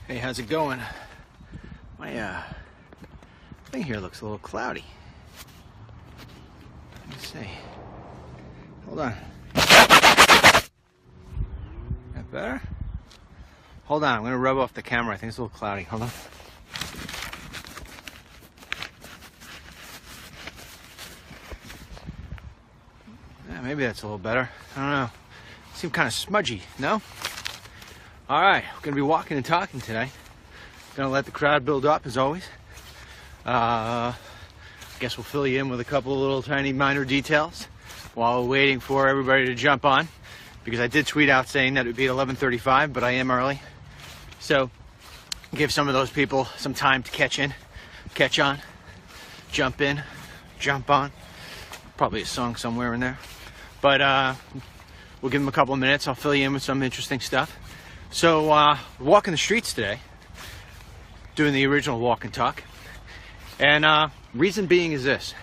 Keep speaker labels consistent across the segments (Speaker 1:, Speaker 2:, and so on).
Speaker 1: Hey, how's it going? My thing here looks a little cloudy. Let's see. Hold on. That better? Hold on, I'm gonna rub off the camera. I think it's a little cloudy. Hold on. Yeah, maybe that's a little better. I don't know. Seems kind of smudgy, no? All right, we're gonna be walking and talking today. Gonna let the crowd build up as always. I guess we'll fill you in with a couple of little tiny minor details while we're waiting for everybody to jump on, because I did tweet out saying that it would be at 11:35, but I am early. So give some of those people some time to catch on, jump in, jump on. Probably a song somewhere in there. But we'll give them a couple of minutes. I'll fill you in with some interesting stuff. So walking the streets today, doing the original walk and talk. And reason being is this.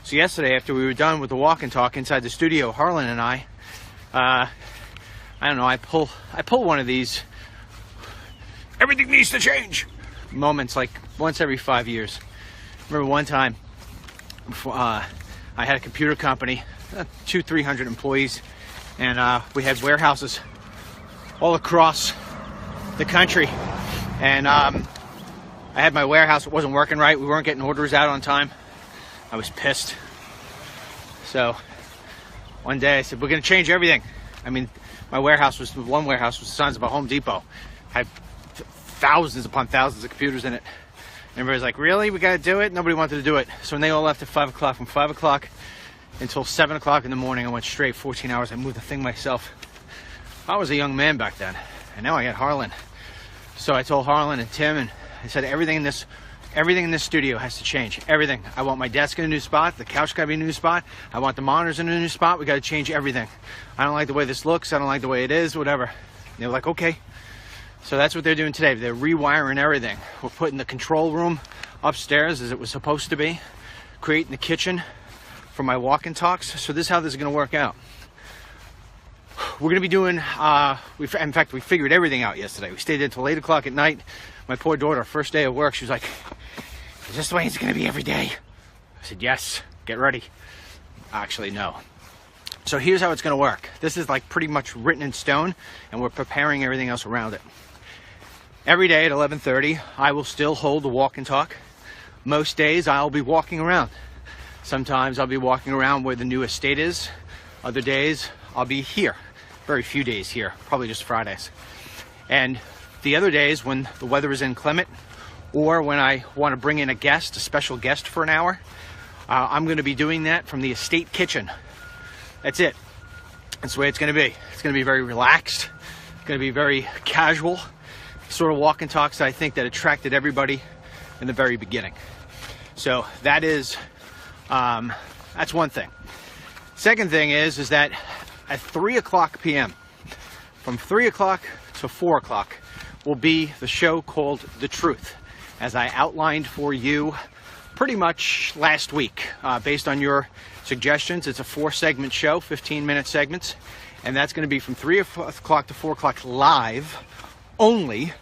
Speaker 1: So yesterday, after we were done with the walk and talk inside the studio, Harlan and I don't know, I pull one of these everything needs to change moments like once every 5 years. Remember one time I had a computer company, 200-300 employees, and we had warehouses all across the country, and I had my warehouse. It wasn't working right. We weren't getting orders out on time. I was pissed. So one day I said, we're going to change everything. I mean, one warehouse was the size of a Home Depot. Had thousands upon thousands of computers in it. And everybody's like, really? We got to do it? Nobody wanted to do it. So when they all left at 5 o'clock, from 5 o'clock until 7 o'clock in the morning, I went straight 14 hours. I moved the thing myself. I was a young man back then, and now I got Harlan. So I told Harlan and Tim, and I said, everything in this studio has to change. Everything. I want my desk in a new spot. The couch got to be in a new spot. I want the monitors in a new spot. We got to change everything. I don't like the way this looks. I don't like the way it is. Whatever. And they were like, okay. So that's what they're doing today. They're rewiring everything. We're putting the control room upstairs as it was supposed to be. Creating the kitchen for my walk and talks. So this is how this is going to work out. We're going to be doing, in fact, we figured everything out yesterday. We stayed until 8 o'clock at night. My poor daughter, first day of work, she was like, is this the way it's going to be every day? I said, yes, get ready. Actually, no. So here's how it's going to work. This is like pretty much written in stone, and we're preparing everything else around it. Every day at 11:30, I will still hold the walk and talk. Most days I'll be walking around. Sometimes I'll be walking around where the new estate is. Other days I'll be here. Very few days here, probably just Fridays. And the other days when the weather is inclement, or when I want to bring in a guest, a special guest for an hour, I'm going to be doing that from the estate kitchen. That's it. That's the way it's going to be. It's going to be very relaxed. It's going to be very casual. Sort of walk and talks I think that attracted everybody in the very beginning. So that is, that's one thing. Second thing is that at 3 o'clock p.m., from 3 o'clock to 4 o'clock, will be the show called The Truth, as I outlined for you pretty much last week. Based on your suggestions, it's a 4-segment show, 15-minute segments, and that's going to be from 3 o'clock to 4 o'clock live, only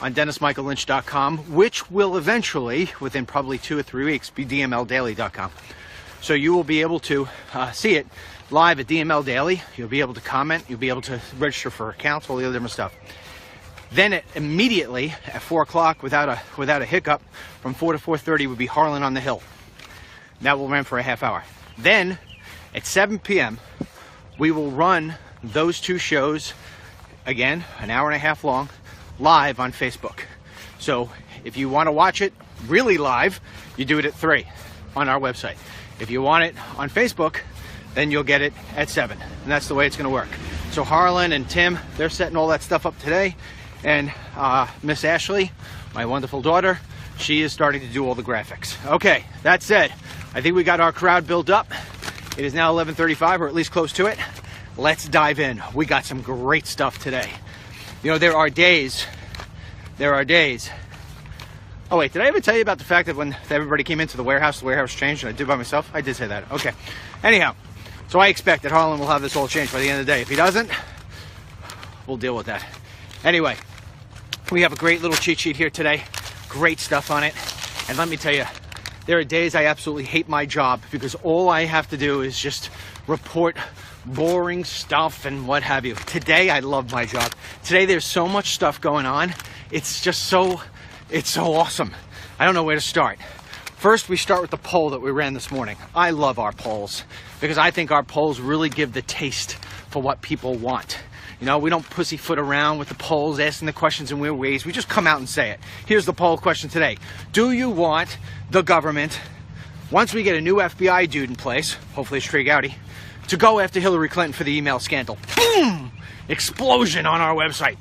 Speaker 1: on DennisMichaelLynch.com, which will eventually, within probably 2 or 3 weeks, be DMLDaily.com. So you will be able to see it live at DML Daily. You'll be able to comment. You'll be able to register for accounts, all the other different stuff. Then immediately at 4 o'clock, without a hiccup, from 4 to 4:30 would be Harlan on the Hill. That will run for a half hour. Then at 7 p.m., we will run those 2 shows, again, an hour and a half long, live on Facebook. So if you want to watch it really live, you do it at 3 on our website. If you want it on Facebook, then you'll get it at 7. And that's the way it's going to work. So Harlan and Tim, they're setting all that stuff up today. And Miss Ashley, my wonderful daughter, she is starting to do all the graphics. Okay, that said, I think we got our crowd built up. It is now 11:35, or at least close to it. Let's dive in. We got some great stuff today. You know, there are days. Oh wait, did I ever tell you about the fact that when everybody came into the warehouse changed, and I did by myself? I did say that. Okay. Anyhow, so I expect that Harlan will have this all changed by the end of the day. If he doesn't, we'll deal with that. Anyway, We have a great little cheat sheet here today. Great stuff on it. And let me tell you, there are days I absolutely hate my job because all I have to do is just report boring stuff and what have you. Today, I love my job. Today, there's so much stuff going on. It's so awesome. I don't know where to start. First, we start with the poll that we ran this morning. I love our polls because I think our polls really give the taste for what people want. You know, we don't pussyfoot around with the polls, asking the questions in weird ways. We just come out and say it. Here's the poll question today. Do you want the government, once we get a new FBI dude in place, hopefully it's Trey Gowdy, to go after Hillary Clinton for the email scandal? Boom! Explosion on our website.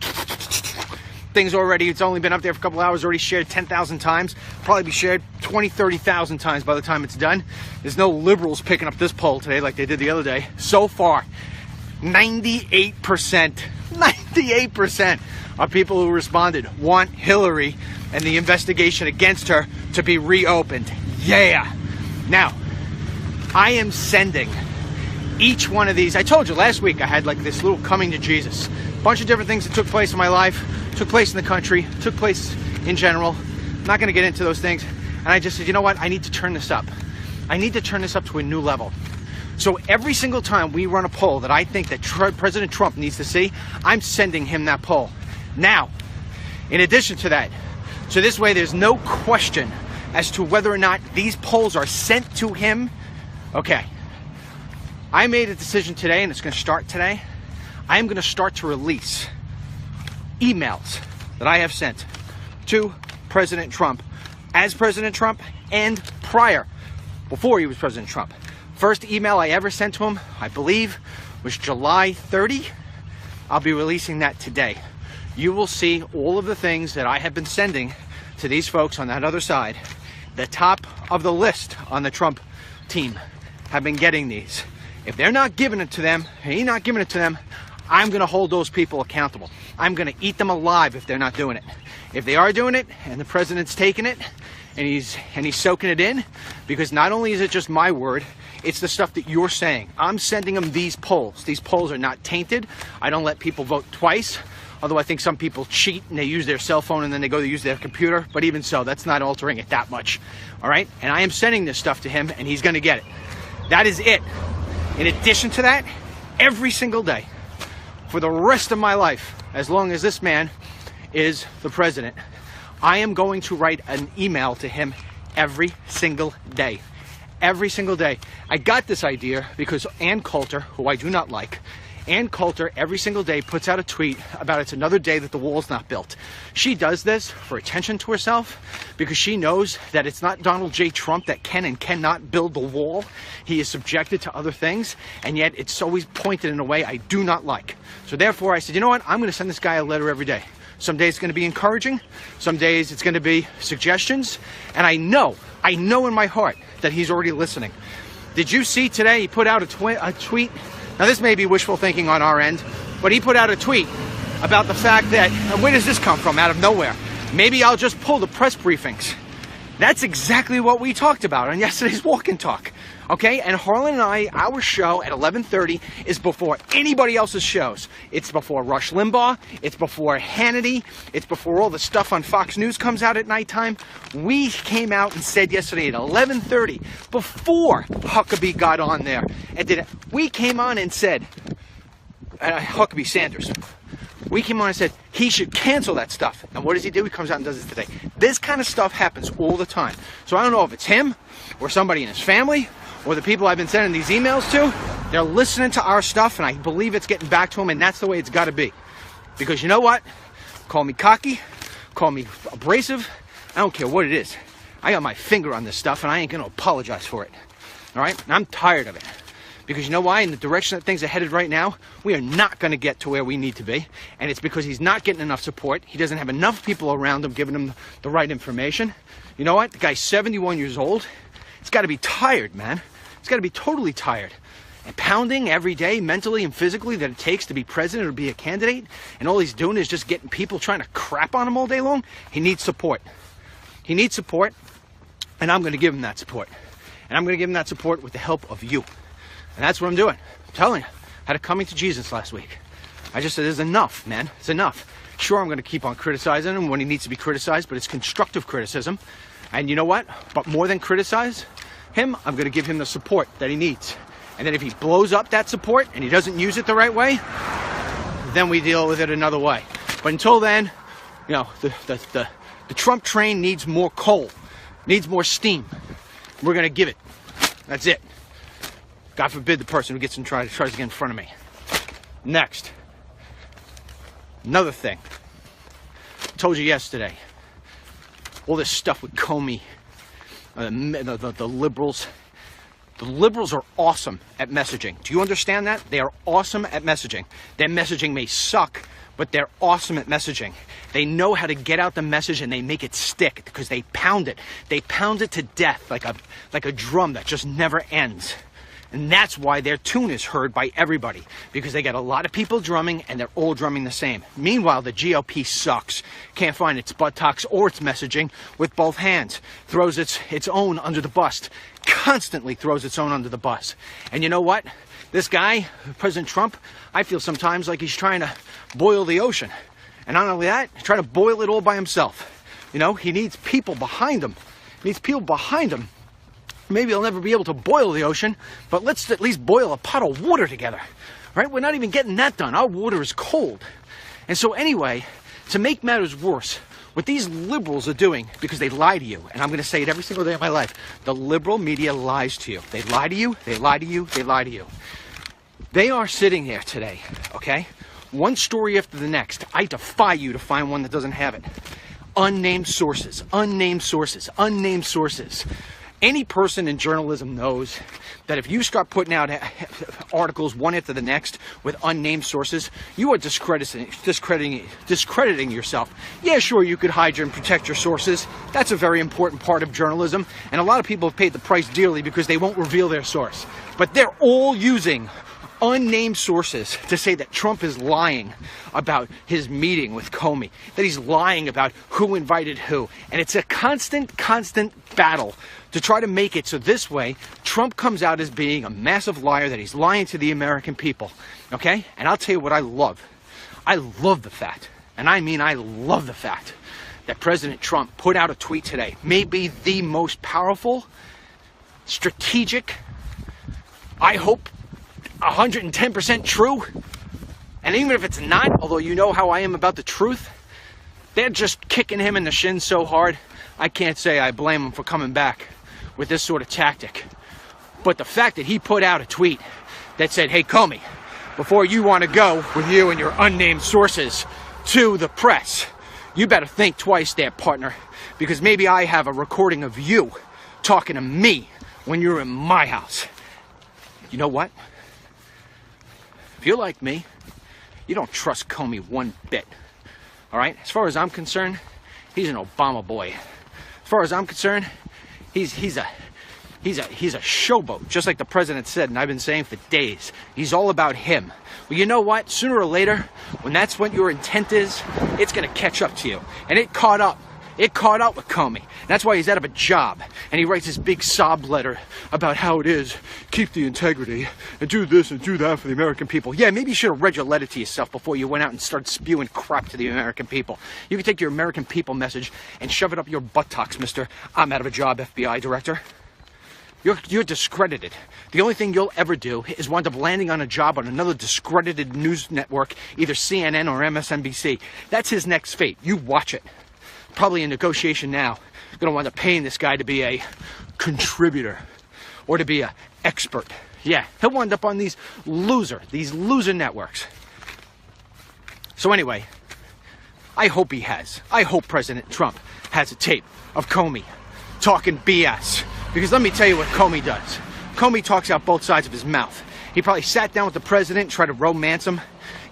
Speaker 1: Things already, it's only been up there for a couple hours, already shared 10,000 times. Probably be shared 20, 30,000 times by the time it's done. There's no liberals picking up this poll today like they did the other day. So far, 98% of people who responded want Hillary and the investigation against her to be reopened. Yeah. Now, I am sending each one of these. I told you last week I had like this little coming to Jesus. Bunch of different things that took place in my life, took place in the country, took place in general. I'm not going to get into those things. And I just said, you know what? I need to turn this up. I need to turn this up to a new level. So every single time we run a poll that I think that President Trump needs to see, I'm sending him that poll. Now, in addition to that, so this way there's no question as to whether or not these polls are sent to him. Okay. I made a decision today, and it's going to start today. I am going to start to release emails that I have sent to President Trump as President Trump and prior, before he was President Trump. First email I ever sent to him, I believe, was July 30. I'll be releasing that today. You will see all of the things that I have been sending to these folks on that other side. The top of the list on the Trump team have been getting these. If they're not giving it to them, he's not giving it to them, I'm going to hold those people accountable. I'm going to eat them alive if they're not doing it. If they are doing it and the president's taking it and he's soaking it in, because not only is it just my word, it's the stuff that you're saying. I'm sending them these polls. These polls are not tainted. I don't let people vote twice, although I think some people cheat and they use their cell phone and then they go to use their computer. But even so, that's not altering it that much. All right? And I am sending this stuff to him and he's going to get it. That is it. In addition to that, every single day, for the rest of my life, as long as this man is the president, I am going to write an email to him every single day. Every single day. I got this idea because Ann Coulter, who I do not like, Ann Coulter every single day puts out a tweet about it's another day that the wall's not built. She does this for attention to herself because she knows that it's not Donald J. Trump that can and cannot build the wall. He is subjected to other things, and yet it's always pointed in a way I do not like. So therefore I said, you know what? I'm going to send this guy a letter every day. Some days it's going to be encouraging. Some days it's going to be suggestions. And I know in my heart that he's already listening. Did you see today he put out a tweet? Now this may be wishful thinking on our end, but he put out a tweet about the fact that, where does this come from out of nowhere? Maybe I'll just pull the press briefings. That's exactly what we talked about on yesterday's Walk and Talk. Okay, and Harlan and I, our show at 11:30 is before anybody else's shows. It's before Rush Limbaugh, it's before Hannity, it's before all the stuff on Fox News comes out at nighttime. We came out and said yesterday at 11:30, before Huckabee got on there, and we came on and said, Huckabee Sanders, we came on and said he should cancel that stuff. And what does he do? He comes out and does it today. This kind of stuff happens all the time. So I don't know if it's him or somebody in his family or the people I've been sending these emails to. They're listening to our stuff, and I believe it's getting back to them, and that's the way it's got to be. Because you know what? Call me cocky, call me abrasive, I don't care what it is. I got my finger on this stuff, and I ain't going to apologize for it. All right? And I'm tired of it. Because you know why? In the direction that things are headed right now, we are not going to get to where we need to be. And it's because he's not getting enough support. He doesn't have enough people around him giving him the right information. You know what? The guy's 71 years old. It's got to be tired, man. It's got to be totally tired. And pounding every day, mentally and physically, that it takes to be president or be a candidate. And all he's doing is just getting people trying to crap on him all day long. He needs support. He needs support. And I'm going to give him that support. And I'm going to give him that support with the help of you. And that's what I'm doing. I'm telling you. I had a coming to Jesus last week. I just said, there's enough, man. It's enough. Sure, I'm going to keep on criticizing him when he needs to be criticized, but it's constructive criticism. And you know what? But more than criticize him, I'm going to give him the support that he needs. And then if he blows up that support and he doesn't use it the right way, then we deal with it another way. But until then, you know, the Trump train needs more coal, needs more steam. We're going to give it. That's it. God forbid the person who tries to get in front of me. Next. Another thing. I told you yesterday. All this stuff with Comey. The liberals. The liberals are awesome at messaging. Do you understand that? They are awesome at messaging. Their messaging may suck, but they're awesome at messaging. They know how to get out the message and they make it stick because they pound it. They pound it to death like a drum that just never ends. And that's why their tune is heard by everybody, because they got a lot of people drumming and they're all drumming the same. Meanwhile, the GOP sucks. Can't find its buttocks or its messaging with both hands. Throws its own under the bus. Constantly throws its own under the bus. And you know what? This guy, President Trump, I feel sometimes like he's trying to boil the ocean. And not only that, he's trying to boil it all by himself. You know, he needs people behind him. He needs people behind him. Maybe he'll never be able to boil the ocean, but let's at least boil a pot of water together, right? We're not even getting that done. Our water is cold. And so anyway, to make matters worse, what these liberals are doing, because they lie to you, and I'm going to say it every single day of my life, the liberal media lies to you. They lie to you, they lie to you, they lie to you. They are sitting there today, okay? One story after the next. I defy you to find one that doesn't have it. Unnamed sources, unnamed sources, unnamed sources. Any person in journalism knows that if you start putting out articles one after the next with unnamed sources, you are discrediting yourself. Yeah, sure, you could hide and protect your sources. That's a very important part of journalism, and a lot of people have paid the price dearly because they won't reveal their source. But they're all using unnamed sources to say that Trump is lying about his meeting with Comey, that he's lying about who invited who. And it's a constant battle to try to make it so this way Trump comes out as being a massive liar, that he's lying to the American people. Okay? And I'll tell you what I love. I love the fact, and I mean I love the fact, that President Trump put out a tweet today. Maybe the most powerful, strategic, I hope 110% true. And even if it's not, although you know how I am about the truth, they're just kicking him in the shins so hard, I can't say I blame him for coming back with this sort of tactic. But the fact that he put out a tweet that said, hey Comey, before you want to go with you and your unnamed sources to the press, you better think twice there, partner, because maybe I have a recording of you talking to me when you're in my house. You know what? If you're like me, you don't trust Comey one bit. All right? As far as I'm concerned, he's an Obama boy. As far as I'm concerned, he's a showboat, just like the president said, and I've been saying for days. He's all about him. Well, you know what? Sooner or later, when that's what your intent is, it's going to catch up to you. And it caught up. It caught up with Comey. That's why he's out of a job. And he writes this big sob letter about how it is, keep the integrity, and do this and do that for the American people. Yeah, maybe you should have read your letter to yourself before you went out and started spewing crap to the American people. You can take your American people message and shove it up your buttocks, Mr. I'm out of a job FBI director. You're discredited. The only thing you'll ever do is wind up landing on a job on another discredited news network, either CNN or MSNBC. That's his next fate. You watch it. Probably in negotiation now, gonna wind up paying this guy to be a contributor or to be an expert. Yeah, he'll wind up on these loser networks. So anyway, I hope President Trump has a tape of Comey talking BS. Because let me tell you what Comey does. Comey talks out both sides of his mouth. He probably sat down with the president and tried to romance him,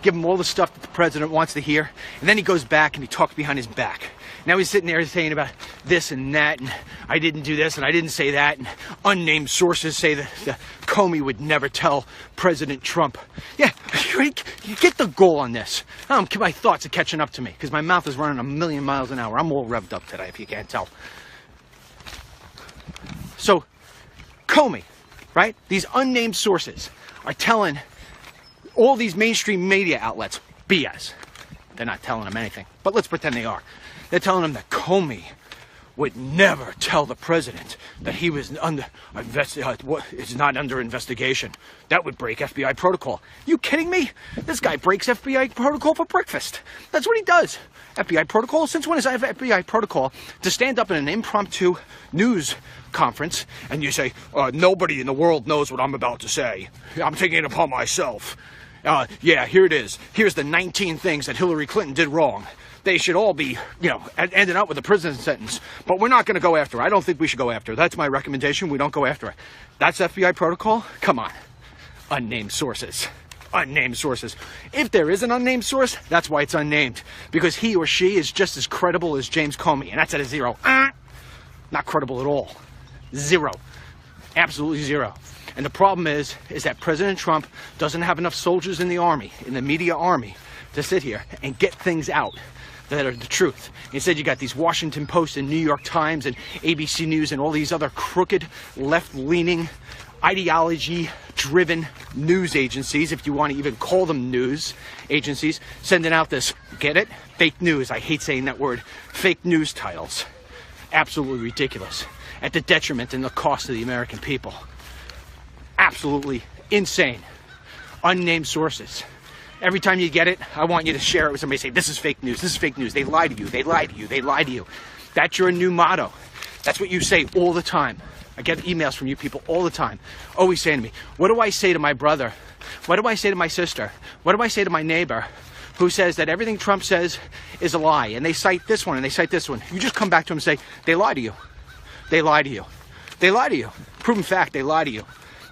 Speaker 1: give him all the stuff that the president wants to hear, and then he goes back and he talks behind his back. Now he's sitting there saying about this and that, and I didn't do this and I didn't say that, and unnamed sources say that Comey would never tell President Trump. Yeah, you get the goal on this. My thoughts are catching up to me because my mouth is running 1,000,000 miles an hour. I'm all revved up today, if you can't tell. So, Comey, right? These unnamed sources are telling all these mainstream media outlets BS. They're not telling him anything, but let's pretend they are. They're telling him that Comey would never tell the president that he was is not under investigation. That would break FBI protocol. You kidding me? This guy breaks FBI protocol for breakfast. That's what he does. FBI protocol? Since when is FBI protocol to stand up in an impromptu news conference and you say, nobody in the world knows what I'm about to say. I'm taking it upon myself. Yeah, here it is. Here's the 19 things that Hillary Clinton did wrong. They should all be, ending up with a prison sentence. But we're not going to go after her. I don't think we should go after her. That's my recommendation. We don't go after her. That's FBI protocol? Come on. Unnamed sources. Unnamed sources. If there is an unnamed source, that's why it's unnamed. Because he or she is just as credible as James Comey. And that's at a 0. Not credible at all. 0. Absolutely 0. And the problem is that President Trump doesn't have enough soldiers in the army, in the media army, to sit here and get things out that are the truth. Instead, you got these Washington Post and New York Times and ABC News and all these other crooked, left-leaning, ideology-driven news agencies, if you want to even call them news agencies, sending out this, get it? Fake news. I hate saying that word. Fake news titles. Absolutely ridiculous. At the detriment and the cost of the American people. Absolutely insane. Unnamed sources. Every time you get it, I want you to share it with somebody. Say, this is fake news. This is fake news. They lie to you. They lie to you. They lie to you. That's your new motto. That's what you say all the time. I get emails from you people all the time. Always saying to me, what do I say to my brother? What do I say to my sister? What do I say to my neighbor who says that everything Trump says is a lie? And they cite this one and they cite this one. You just come back to them and say, they lie to you. They lie to you. They lie to you. Proven fact, they lie to you.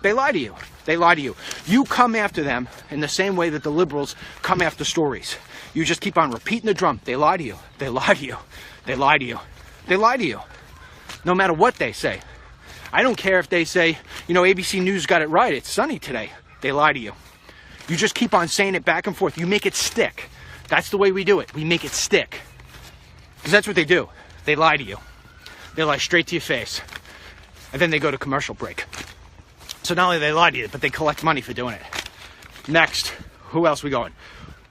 Speaker 1: They lie to you. They lie to you. You come after them in the same way that the liberals come after stories. You just keep on repeating the drum. They lie to you. They lie to you. They lie to you. They lie to you. No matter what they say. I don't care if they say, ABC News got it right. It's sunny today. They lie to you. You just keep on saying it back and forth. You make it stick. That's the way we do it. We make it stick. Because that's what they do. They lie to you. They lie straight to your face. And then they go to commercial break. So not only they lie to you, but they collect money for doing it. Next, who else we going?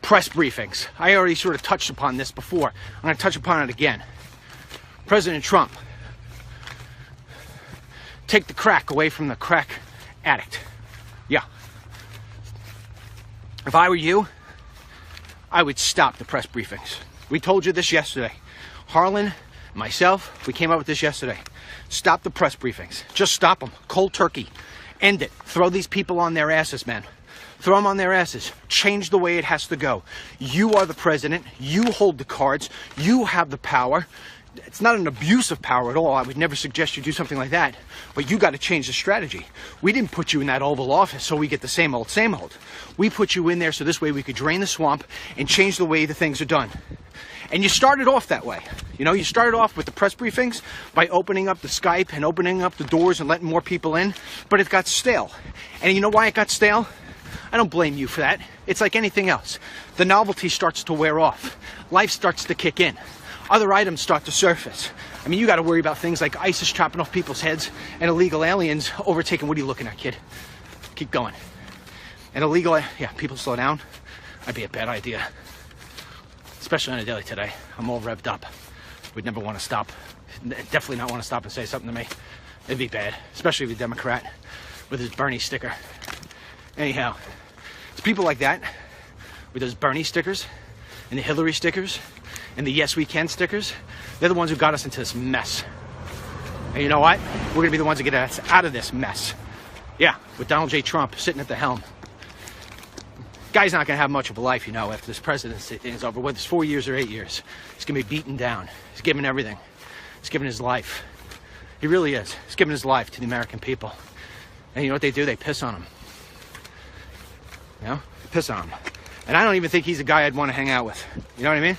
Speaker 1: Press briefings. I already sort of touched upon this before. I'm going to touch upon it again. President Trump. Take the crack away from the crack addict. Yeah. If I were you, I would stop the press briefings. We told you this yesterday. Harlan, myself, we came up with this yesterday. Stop the press briefings. Just stop them. Cold turkey. End it. Throw these people on their asses, man. Throw them on their asses. Change the way it has to go. You are the president. You hold the cards. You have the power. It's not an abuse of power at all. I would never suggest you do something like that. But you got to change the strategy. We didn't put you in that Oval Office so we get the same old, same old. We put you in there so this way we could drain the swamp and change the way the things are done. And you started off that way. You started off with the press briefings by opening up the Skype and opening up the doors and letting more people in. But it got stale. And you know why it got stale? I don't blame you for that. It's like anything else. The novelty starts to wear off. Life starts to kick in. Other items start to surface. I mean, you got to worry about things like ISIS chopping off people's heads and illegal aliens overtaking. What are you looking at, kid? Keep going. And illegal, people slow down. That'd be a bad idea. Especially on a daily today. I'm all revved up. Would never want to stop. Definitely not want to stop and say something to me. It'd be bad. Especially if a Democrat with his Bernie sticker. Anyhow, it's people like that with those Bernie stickers and the Hillary stickers and the Yes We Can stickers. They're the ones who got us into this mess. And you know what? We're going to be the ones that get us out of this mess. Yeah, with Donald J. Trump sitting at the helm. Guy's not going to have much of a life, after this presidency thing is over. Whether it's 4 years or 8 years, he's going to be beaten down. He's giving everything. He's giving his life. He really is. He's giving his life to the American people. And you know what they do? They piss on him. They piss on him. And I don't even think he's a guy I'd want to hang out with. You know what I mean?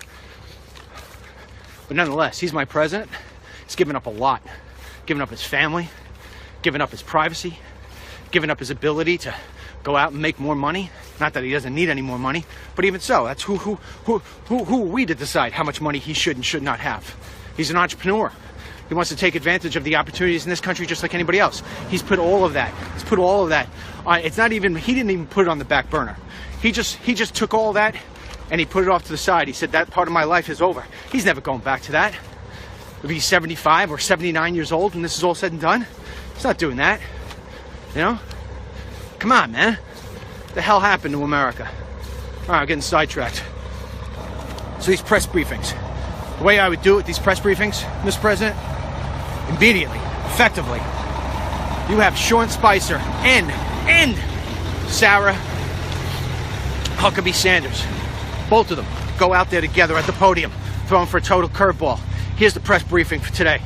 Speaker 1: But nonetheless, he's my president. He's given up a lot. Giving up his family. Giving up his privacy. Giving up his ability to go out and make more money. Not that he doesn't need any more money, but even so, that's who are we to decide how much money he should and should not have. He's an entrepreneur. He wants to take advantage of the opportunities in this country just like anybody else. He's put all of that. He's put all of that on. It's not even, he didn't even put it on the back burner. He just took all that and he put it off to the side. He said, that part of my life is over. He's never going back to that. If he's 75 or 79 years old and this is all said and done, he's not doing that. You know? Come on, man. What the hell happened to America? All right, I'm getting sidetracked. So these press briefings. The way I would do it with these press briefings, Mr. President, immediately, effectively, you have Sean Spicer and Sarah Huckabee Sanders. Both of them go out there together at the podium, throwing for a total curveball. Here's the press briefing for today.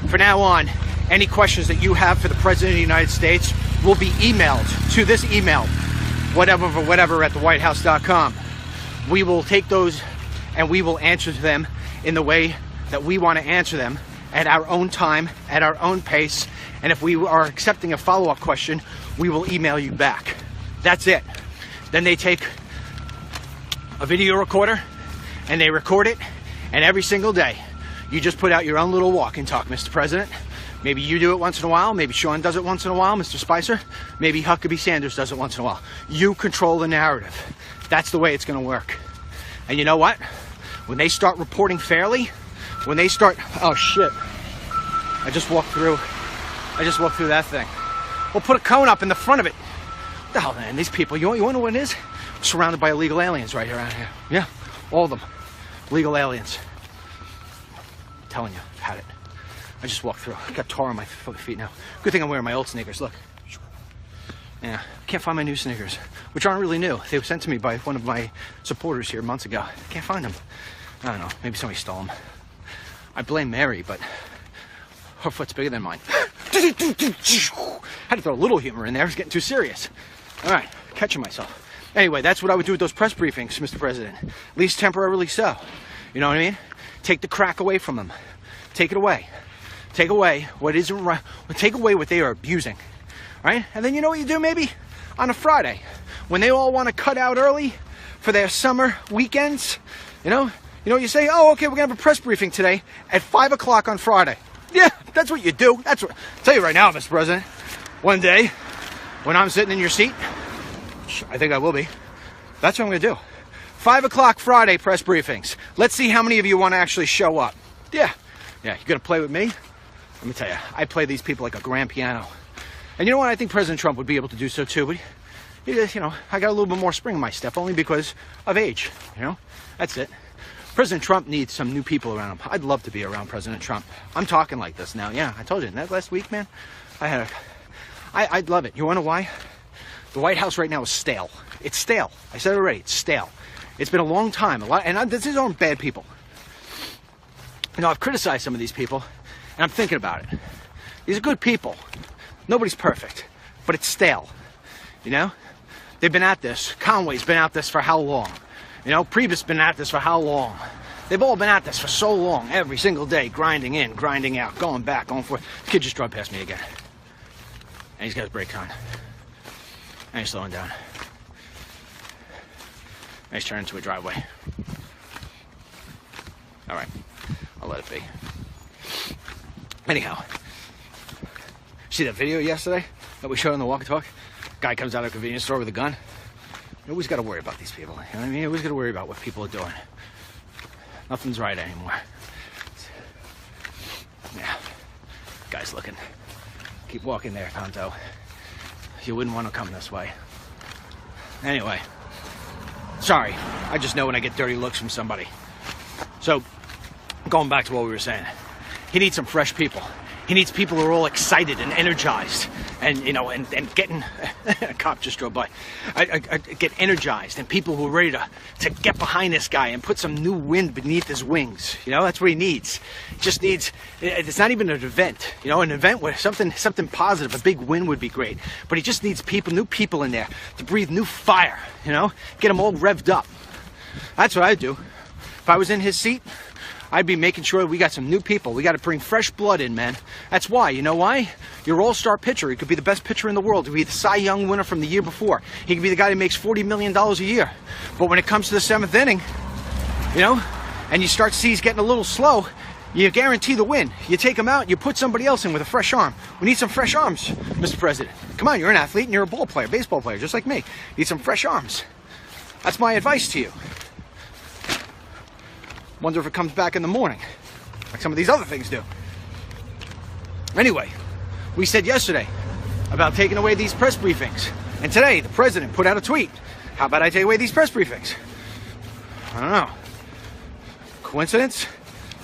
Speaker 1: For now on, any questions that you have for the President of the United States will be emailed to this email, whatever at thewhitehouse.com. We will take those and we will answer them in the way that we want to answer them, at our own time, at our own pace, and if we are accepting a follow-up question, we will email you back. That's it. Then they take a video recorder and they record it, and every single day you just put out your own little walk and talk, Mr. President. Maybe you do it once in a while, maybe Sean does it once in a while, Mr. Spicer, maybe Huckabee Sanders does it once in a while. You control the narrative. That's the way it's going to work. And you know what? When they start reporting fairly, when they start, oh shit, I just walked through that thing. We'll put a cone up in the front of it. What the hell, man, these people, you want to know what it is? We're surrounded by illegal aliens right around here. Yeah, all of them. Legal aliens. I'm telling you, I've had it. I just walked through. I got tar on my feet now. Good thing I'm wearing my old sneakers, look. Yeah, can't find my new sneakers, which aren't really new. They were sent to me by one of my supporters here months ago. Can't find them. I don't know, maybe somebody stole them. I blame Mary, but her foot's bigger than mine. Had to throw a little humor in there. I was getting too serious. All right, catching myself. Anyway, that's what I would do with those press briefings, Mr. President. At least temporarily so. You know what I mean? Take the crack away from them. Take it away. Take away what isn't right. Take away what they are abusing. Right? And then you know what you do maybe? On a Friday, when they all want to cut out early for their summer weekends, you know what you say? Oh, okay, we're going to have a press briefing today at 5 o'clock on Friday. Yeah, that's what you do. That's what, I'll tell you right now, Mr. President, one day when I'm sitting in your seat, I think I will be, that's what I'm going to do. 5 o'clock Friday press briefings. Let's see how many of you want to actually show up. Yeah, you're going to play with me? Let me tell you, I play these people like a grand piano. And you know what? I think President Trump would be able to do so too, but I got a little bit more spring in my step only because of age, That's it. President Trump needs some new people around him. I'd love to be around President Trump. I'm talking like this now. Yeah, I told you, that last week, man, I'd love it. You wanna know why? The White House right now is stale. It's stale. I said it already, it's stale. It's been a long time, these aren't bad people. I've criticized some of these people, and I'm thinking about it. These are good people. Nobody's perfect, but it's stale. They've been at this. Conway's been at this for how long? Priebus been at this for how long? They've all been at this for so long, every single day, grinding in, grinding out, going back, going forth. The kid just drove past me again. And he's got his brake on. And he's slowing down. And he's turning into a driveway. All right, I'll let it be. Anyhow, see that video yesterday that we showed on the walk-and-talk? Guy comes out of a convenience store with a gun. You always got to worry about these people. You know what I mean? You always got to worry about what people are doing. Nothing's right anymore. Yeah, guy's looking. Keep walking there, Tonto. You wouldn't want to come this way. Anyway, sorry. I just know when I get dirty looks from somebody. So, going back to what we were saying. He needs some fresh people. He needs people who are all excited and energized and getting, a cop just drove by, get energized, and people who are ready to get behind this guy and put some new wind beneath his wings. That's what he needs. He just needs, it's not even an event, an event where something positive, a big win would be great, but he just needs new people in there to breathe new fire, get them all revved up. That's what I'd do. If I was in his seat, I'd be making sure we got some new people. We got to bring fresh blood in, man. That's why. You know why? Your all-star pitcher, he could be the best pitcher in the world. He could be the Cy Young winner from the year before. He could be the guy who makes $40 million a year. But when it comes to the 7th inning, and you start to see he's getting a little slow, you guarantee the win. You take him out, you put somebody else in with a fresh arm. We need some fresh arms, Mr. President. Come on, you're an athlete and you're a ball player, baseball player, just like me. You need some fresh arms. That's my advice to you. Wonder if it comes back in the morning, like some of these other things do. Anyway, we said yesterday about taking away these press briefings. And today, the president put out a tweet. How about I take away these press briefings? I don't know. Coincidence?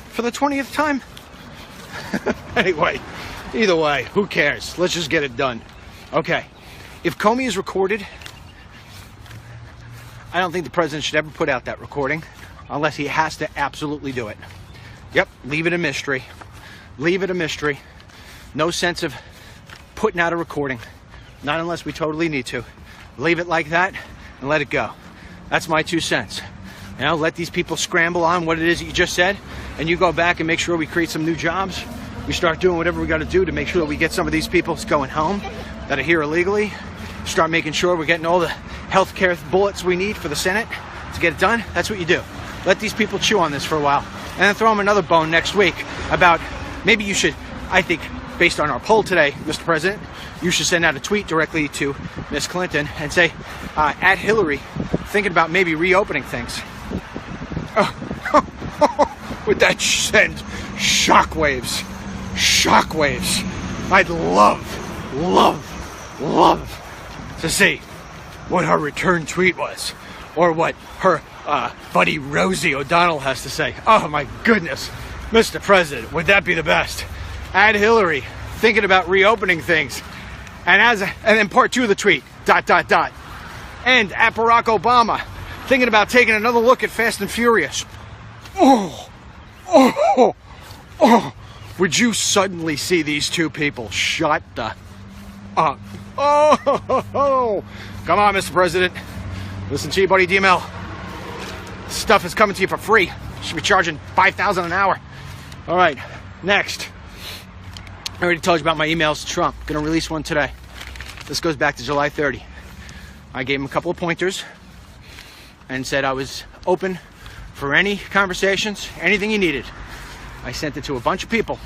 Speaker 1: For the 20th time? Anyway, either way, who cares? Let's just get it done. Okay, if Comey is recorded, I don't think the president should ever put out that recording unless he has to absolutely do it. Yep, leave it a mystery. Leave it a mystery. No sense of putting out a recording. Not unless we totally need to. Leave it like that and let it go. That's my 2 cents. You know, let these people scramble on what it is that you just said, and you go back and make sure we create some new jobs. We start doing whatever we got to do to make sure that we get some of these people going home that are here illegally. Start making sure we're getting all the healthcare bullets we need for the Senate to get it done. That's what you do. Let these people chew on this for a while, and then throw them another bone next week about maybe you should, I think, based on our poll today, Mr. President, you should send out a tweet directly to Ms. Clinton and say, at Hillary, thinking about maybe reopening things. Would that send shockwaves? Shockwaves. I'd love to see what her return tweet was, or what her buddy Rosie O'Donnell has to say. Oh my goodness, Mr. President, would that be the best? Add Hillary, thinking about reopening things. And then part 2 of the tweet, ... And at Barack Obama, thinking about taking another look at Fast and Furious. Would you suddenly see these two people shut the up? Come on, Mr. President. Listen to you, buddy DML. Stuff is coming to you for free. You should be charging $5,000 an hour. All right, next. I already told you about my emails to Trump. Gonna release one today. This goes back to July 30. I gave him a couple of pointers and said I was open for any conversations, anything he needed. I sent it to a bunch of people,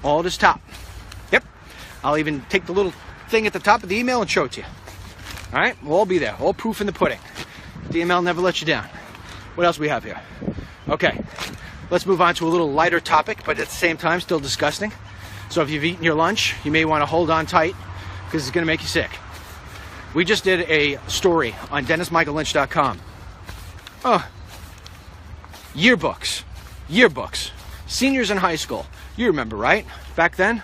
Speaker 1: all at his top. Yep. I'll even take the little thing at the top of the email and show it to you. All right, we'll all be there, all proof in the pudding. The email never lets you down. What else we have here? Okay, let's move on to a little lighter topic, but at the same time, still disgusting. So if you've eaten your lunch, you may want to hold on tight because it's going to make you sick. We just did a story on DennisMichaelLynch.com. Yearbooks. Seniors in high school. You remember, right? Back then?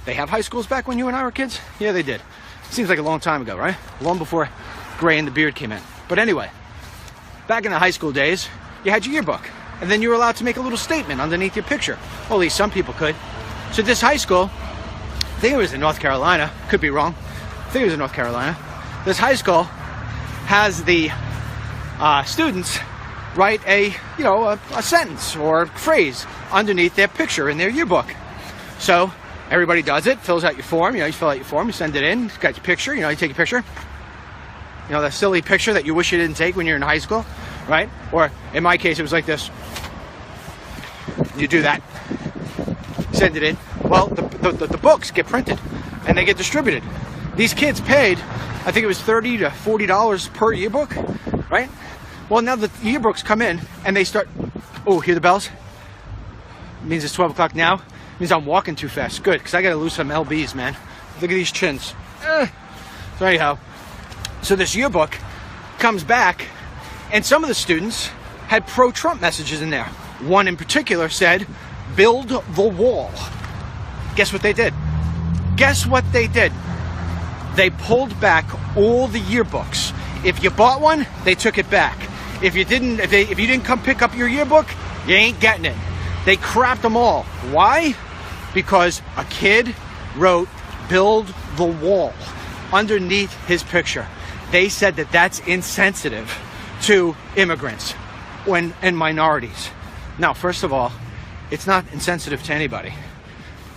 Speaker 1: They have high schools back when you and I were kids? Yeah, they did. Seems like a long time ago, right? Long before gray and the beard came in. But anyway, back in the high school days, you had your yearbook. And then you were allowed to make a little statement underneath your picture. Well, at least some people could. So this high school, I think it was in North Carolina, could be wrong. I think it was in North Carolina. This high school has the students write a sentence or phrase underneath their picture in their yearbook. So everybody does it, fills out your form. You fill out your form, you send it in, you got your picture, you take a picture. That silly picture that you wish you didn't take when you're in high school, right? Or in my case, it was like this. You do that, send it in. Well, the books get printed and they get distributed. These kids paid, I think it was $30 to $40 per yearbook, right? Well, now the yearbooks come in and they start, hear the bells? It means it's 12 o'clock now. It means I'm walking too fast. Good, because I got to lose some LBs, man. Look at these chins. So anyhow, so this yearbook comes back and some of the students had pro-Trump messages in there. One in particular said, "Build the wall." Guess what they did? They pulled back all the yearbooks. If you bought one, they took it back. If you didn't come pick up your yearbook, you ain't getting it. They crapped them all. Why? Because a kid wrote "Build the wall" underneath his picture. They said that that's insensitive to immigrants and minorities. Now, first of all, it's not insensitive to anybody.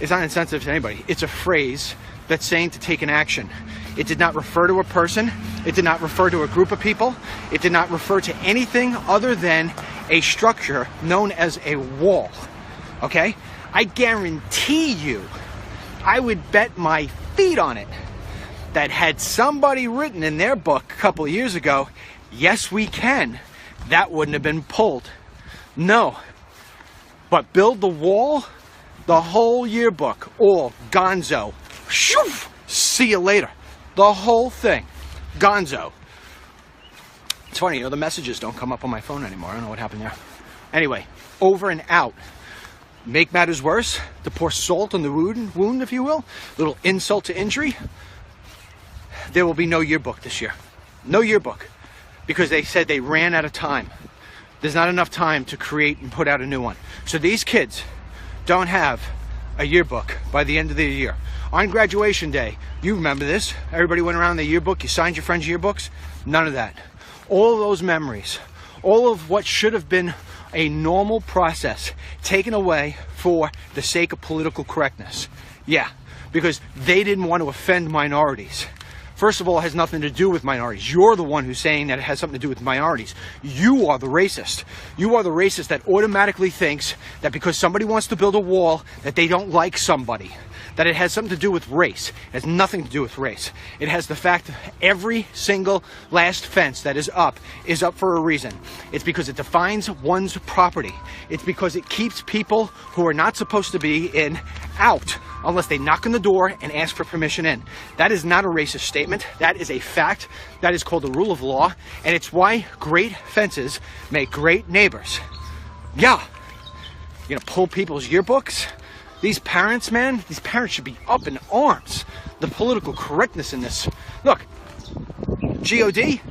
Speaker 1: It's not insensitive to anybody. It's a phrase that's saying to take an action. It did not refer to a person. It did not refer to a group of people. It did not refer to anything other than a structure known as a wall. Okay? I guarantee you, I would bet my feet on it, that had somebody written in their book a couple of years ago, "Yes, we can," that wouldn't have been pulled. No, But build the wall, the whole yearbook, all gonzo. Shoof! See you later. The whole thing, gonzo. It's funny, you know, the messages don't come up on my phone anymore. I don't know what happened there. Anyway, over and out. Make matters worse, to pour salt on the wound, if you will, little insult to injury. There will be no yearbook this year. No yearbook. Because they said they ran out of time. There's not enough time to create and put out a new one. So these kids don't have a yearbook by the end of the year. On graduation day, you remember this, everybody went around their yearbook, you signed your friends' yearbooks. None of that. All of those memories, all of what should have been a normal process taken away for the sake of political correctness. Yeah, because they didn't want to offend minorities. First of all, it has nothing to do with minorities. You're the one who's saying that it has something to do with minorities. You are the racist. You are the racist that automatically thinks that because somebody wants to build a wall, that they don't like somebody. That it has something to do with race. It has nothing to do with race. It has the fact that every single last fence that is up for a reason. It's because it defines one's property. It's because it keeps people who are not supposed to be in out unless they knock on the door and ask for permission in. That is not a racist statement. That is a fact. That is called the rule of law, and it's why great fences make great neighbors. Yeah. You're gonna pull people's yearbooks? These parents, man, these parents should be up in arms. The political correctness in this. Look, G.O.D.,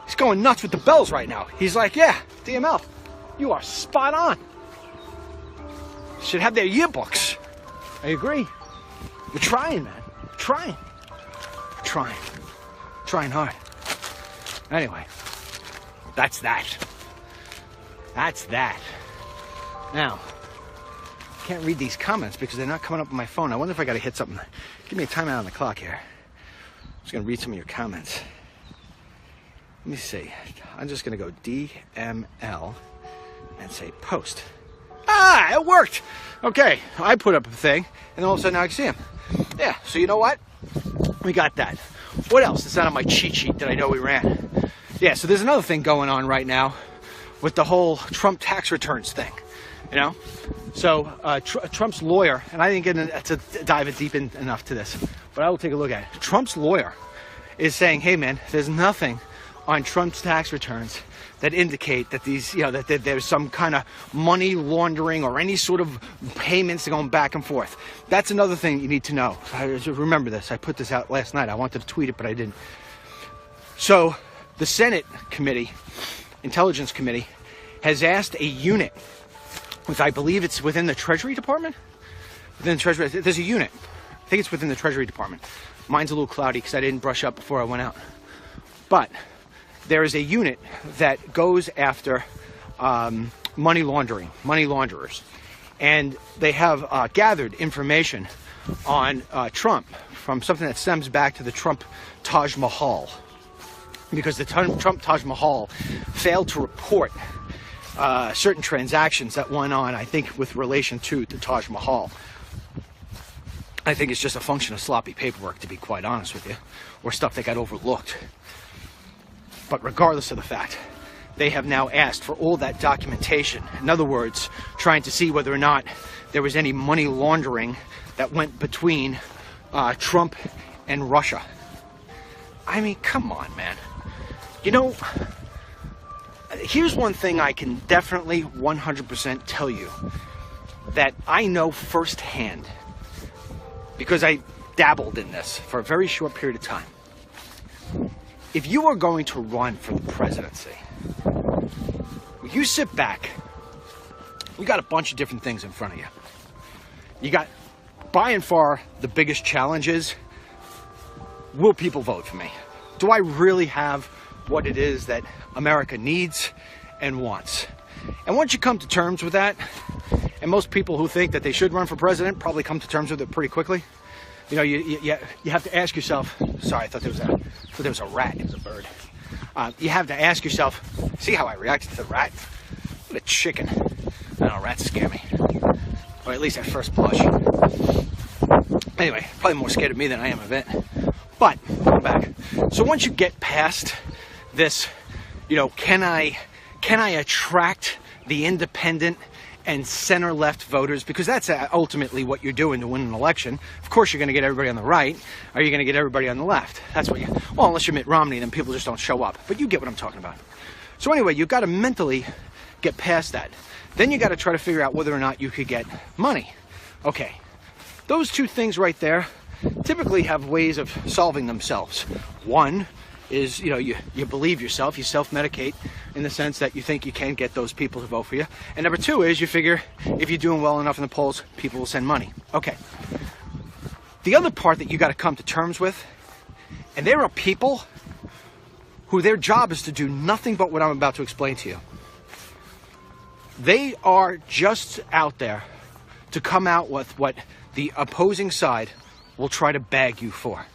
Speaker 1: he's going nuts with the bells right now. He's like, yeah, DML, you are spot on. Should have their yearbooks. I agree. We're trying, man. We're trying. We're trying. Trying hard. Anyway, that's that. That's that. Now, I can't read these comments because they're not coming up on my phone. I wonder if I got to hit something. Give me a timeout on the clock here. I'm just going to read some of your comments. Let me see. I'm just going to go DML and say post. Ah, it worked. Okay, I put up a thing, and all of a sudden now I can see him. Yeah, so you know what? We got that. What else is not on my cheat sheet that I know we ran? Yeah, so there's another thing going on right now with the whole Trump tax returns thing, you know? So Trump's lawyer, and I didn't get to dive deep enough to this, but I will take a look at it. Trump's lawyer is saying, hey man, there's nothing on Trump's tax returns that indicate that these, you know, that there's some kind of money laundering or any sort of payments going back and forth. That's another thing you need to know. Remember this. I put this out last night. I wanted to tweet it, but I didn't. So the Senate committee, Intelligence Committee, has asked a unit, which I believe it's within the Treasury Department. Within the Treasury, there's a unit. I think it's within the Treasury Department. Mine's a little cloudy because I didn't brush up before I went out. But there is a unit that goes after money laundering, money launderers. And they have gathered information on Trump from something that stems back to the Trump Taj Mahal. Because the Trump Taj Mahal failed to report certain transactions that went on, I think, with relation to the Taj Mahal. I think it's just a function of sloppy paperwork, to be quite honest with you, or stuff that got overlooked. But regardless of the fact, they have now asked for all that documentation. In other words, trying to see whether or not there was any money laundering that went between Trump and Russia. I mean, come on, man. You know, here's one thing I can definitely 100% tell you that I know firsthand, because I dabbled in this for a very short period of time. If you are going to run for the presidency, you sit back, you got a bunch of different things in front of you. You got, by and far, the biggest challenge is, will people vote for me? Do I really have what it is that America needs and wants? And once you come to terms with that, and most people who think that they should run for president probably come to terms with it pretty quickly. You know, you have to ask yourself, sorry, I thought there was a rat, it was a bird. You have to ask yourself, see how I reacted to the rat? What a chicken. I don't know, rats scare me. Or at least at first blush. Anyway, probably more scared of me than I am of it. But, come back. So once you get past this, you know, can I attract the independent and center-left voters, because that's ultimately what you're doing to win an election. Of course, you're going to get everybody on the right, or you're going to get everybody on the left. That's what well, unless you're Mitt Romney, then people just don't show up. But you get what I'm talking about. So anyway, you've got to mentally get past that. Then you got to try to figure out whether or not you could get money. Okay, those two things right there typically have ways of solving themselves. One is, you believe yourself, you self-medicate in the sense that you think you can get those people to vote for you. And number two is you figure if you're doing well enough in the polls, people will send money. Okay. The other part that you got to come to terms with, and there are people who their job is to do nothing but what I'm about to explain to you. They are just out there to come out with what the opposing side will try to bag you for.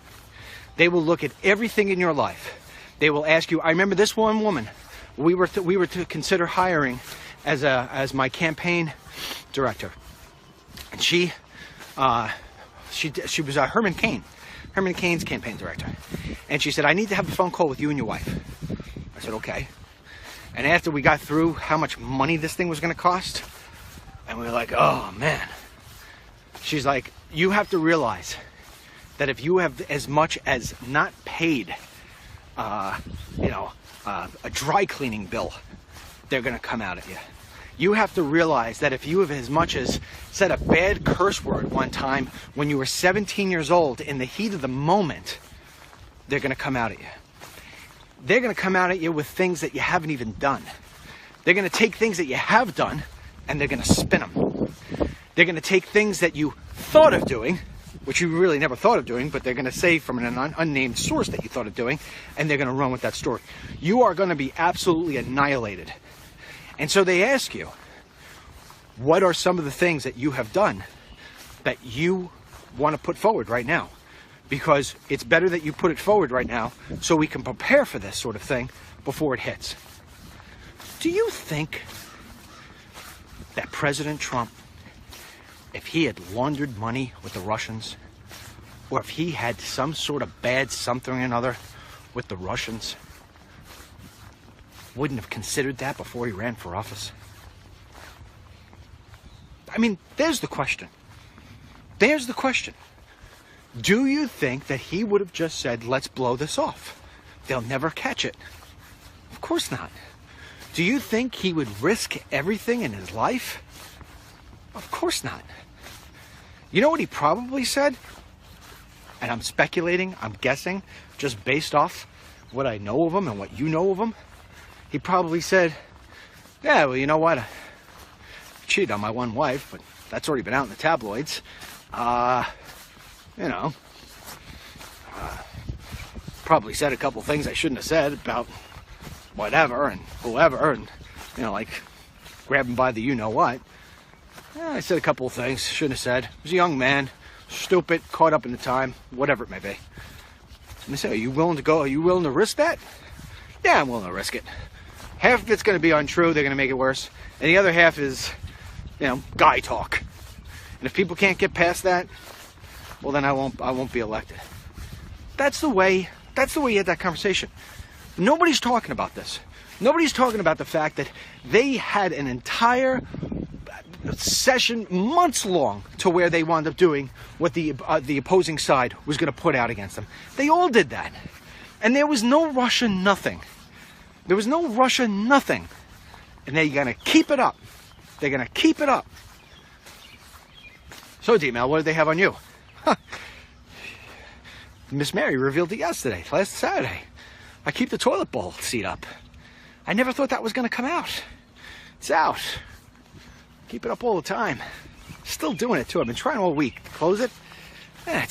Speaker 1: They will look at everything in your life. They will ask you. I remember this one woman. We were to consider hiring as my campaign director, and she was Herman Cain's campaign director, and she said, "I need to have a phone call with you and your wife." I said, "Okay." And after we got through how much money this thing was going to cost, and we were like, "Oh man," she's like, "You have to realize that if you have as much as not paid, a dry cleaning bill, they're going to come out at you. You have to realize that if you have as much as said a bad curse word one time when you were 17 years old in the heat of the moment, they're going to come out at you. They're going to come out at you with things that you haven't even done. They're going to take things that you have done and they're going to spin them. They're going to take things that you thought of doing, which you really never thought of doing, but they're going to say from an unnamed source that you thought of doing, and they're going to run with that story. You are going to be absolutely annihilated. And so they ask you, what are some of the things that you have done that you want to put forward right now? Because it's better that you put it forward right now so we can prepare for this sort of thing before it hits. Do you think that President Trump, if he had laundered money with the Russians, or if he had some sort of bad something or another with the Russians, wouldn't have considered that before he ran for office? I mean, there's the question. There's the question. Do you think that he would have just said, let's blow this off? They'll never catch it. Of course not. Do you think he would risk everything in his life? Of course not. You know what he probably said? And I'm speculating, I'm guessing, just based off what I know of him and what you know of him. He probably said, yeah, well, you know what? I cheated on my one wife, but that's already been out in the tabloids. Probably said a couple things I shouldn't have said about whatever and whoever, and, like grabbing by the you-know-what. I said a couple of things shouldn't have said. I was a young man, stupid, caught up in the time, whatever it may be. And they say, are you willing to go? Are you willing to risk that? Yeah, I'm willing to risk it. Half of it's going to be untrue. They're going to make it worse. And the other half is, guy talk. And if people can't get past that, well, then I won't be elected. That's the way you had that conversation. Nobody's talking about this. Nobody's talking about the fact that they had an entire session, months long, to where they wound up doing what the opposing side was going to put out against them. They all did that. And there was no Russia nothing. There was no Russia nothing. And they're going to keep it up. They're going to keep it up. So, D-Mel, what did they have on you? Miss Mary revealed it yesterday, last Saturday. I keep the toilet bowl seat up. I never thought that was going to come out. It's out. Keep it up all the time. Still doing it too. I've been trying all week to close it. Man,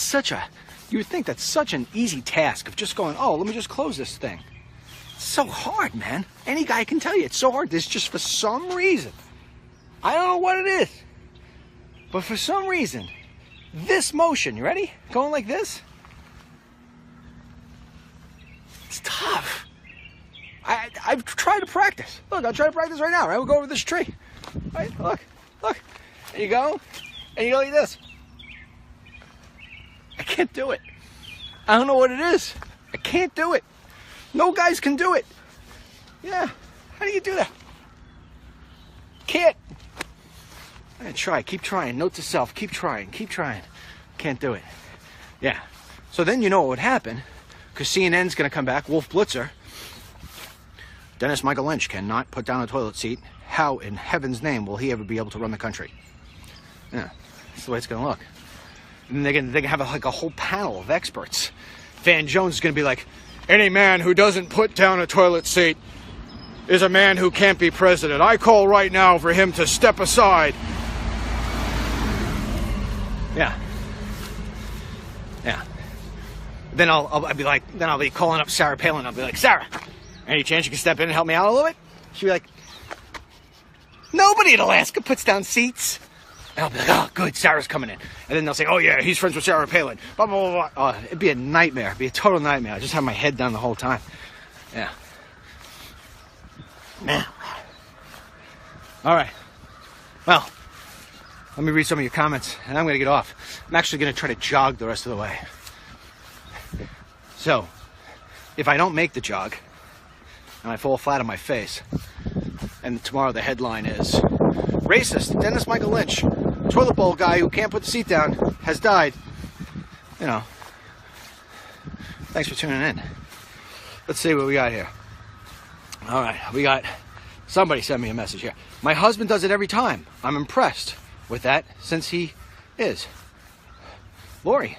Speaker 1: you would think that's such an easy task of just going, oh, let me just close this thing. It's so hard, man. Any guy can tell you it's so hard. This just for some reason. I don't know what it is. But for some reason, this motion, you ready? Going like this? It's tough. I've tried to practice. Look, I'll try to practice right now, right? We'll go over this tree. Right? Look. And you go, and you go like this. I can't do it. I don't know what it is. I can't do it. No guys can do it. Yeah. How do you do that? Can't. I'm gonna try, keep trying. Note to self, keep trying, keep trying. Can't do it. Yeah. So then you know what would happen, because CNN's gonna come back, Wolf Blitzer. Dennis Michael Lynch cannot put down a toilet seat. How in heaven's name will he ever be able to run the country? Yeah, that's the way it's gonna look. And they're gonna have like a whole panel of experts. Van Jones is gonna be like, any man who doesn't put down a toilet seat is a man who can't be president. I call right now for him to step aside. Yeah. Yeah. Then I'll be like, then I'll be calling up Sarah Palin. I'll be like, Sarah, any chance you can step in and help me out a little bit? She'll be like, nobody in Alaska puts down seats. And I'll be like, oh, good, Sarah's coming in. And then they'll say, oh, yeah, he's friends with Sarah Palin. Blah, blah, blah, blah. Oh, it'd be a nightmare. It'd be a total nightmare. I just have my head down the whole time. Yeah. Man. All right. Well, let me read some of your comments, and I'm going to get off. I'm actually going to try to jog the rest of the way. So, if I don't make the jog, and I fall flat on my face, and tomorrow the headline is, racist Dennis Michael Lynch, toilet bowl guy who can't put the seat down, has died. You know, thanks for tuning in. Let's see what we got here. All right, we got, somebody sent me a message here. My husband does it every time. I'm impressed with that since he is. Lori,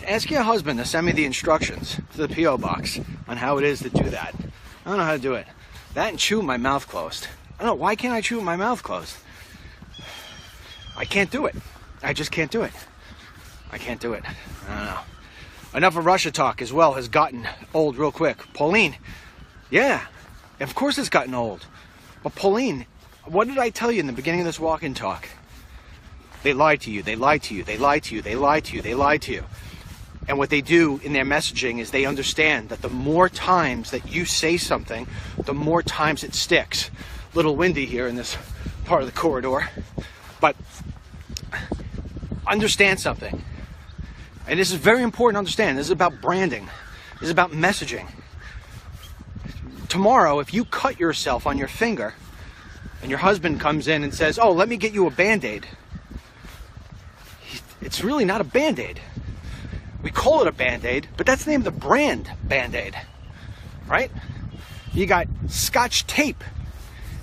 Speaker 1: ask your husband to send me the instructions to the P.O. box on how it is to do that. I don't know how to do it. That and chew with my mouth closed. I don't know, why can't I chew with my mouth closed? I can't do it. I just can't do it. I can't do it. I don't know. Enough of Russia talk as well has gotten old real quick. Pauline, yeah, of course it's gotten old. But Pauline, what did I tell you in the beginning of this walk-in talk? They lied to you, they lied to you, they lied to you, they lied to you, they lied to you. And what they do in their messaging is they understand that the more times that you say something, the more times it sticks. Little windy here in this part of the corridor, but understand something. And this is very important to understand. This is about branding. This is about messaging. Tomorrow, if you cut yourself on your finger and your husband comes in and says, oh, let me get you a Band-Aid, it's really not a Band-Aid. We call it a Band-Aid, but that's the name of the brand, Band-Aid, right? You got Scotch tape.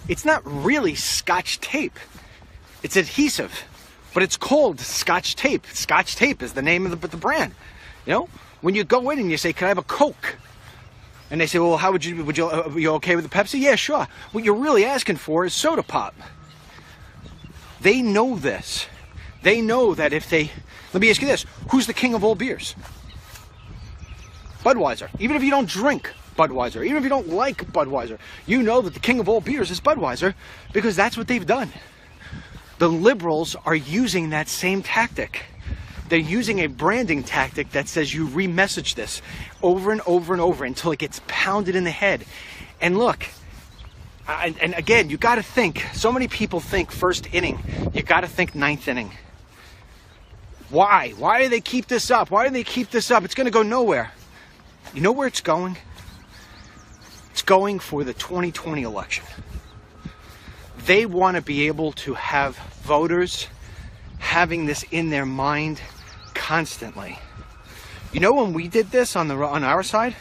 Speaker 1: It's not really Scotch tape. It's adhesive, but it's called Scotch tape. Scotch tape is the name of the brand. You know, when you go in and you say, can I have a Coke? And they say, well, how would you okay with the Pepsi? Yeah, sure. What you're really asking for is soda pop. They know this. They know that if they, let me ask you this, who's the king of all beers? Budweiser. Even if you don't drink Budweiser, even if you don't like Budweiser, you know that the king of all beers is Budweiser because that's what they've done. The liberals are using that same tactic. They're using a branding tactic that says you re-message this over and over and over until it gets pounded in the head. And look, and again, you got to think, so many people think first inning, you got to think ninth inning. Why? Why do they keep this up? Why do they keep this up? It's going to go nowhere. You know where it's going? It's going for the 2020 election. They want to be able to have voters having this in their mind constantly. You know when we did this on our side?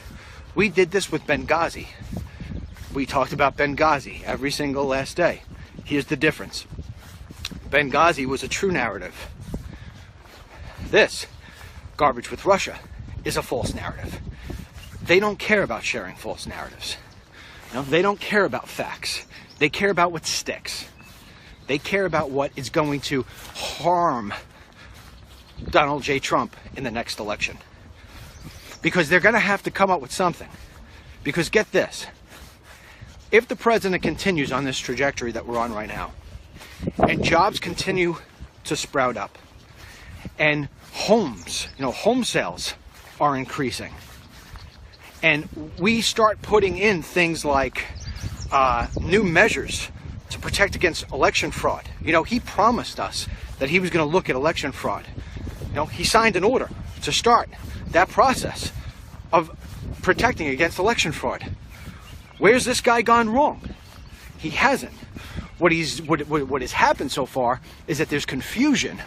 Speaker 1: We did this with Benghazi. We talked about Benghazi every single last day. Here's the difference. Benghazi was a true narrative. This, garbage with Russia, is a false narrative. They don't care about sharing false narratives. You know, they don't care about facts. They care about what sticks. They care about what is going to harm Donald J. Trump in the next election. Because they're going to have to come up with something. Because get this, if the president continues on this trajectory that we're on right now, and jobs continue to sprout up, and homes, home sales are increasing, and we start putting in things like new measures to protect against election fraud. He promised us that he was going to look at election fraud. He signed an order to start that process of protecting against election fraud. Where's this guy gone wrong? He hasn't. what has happened so far is that there's confusion,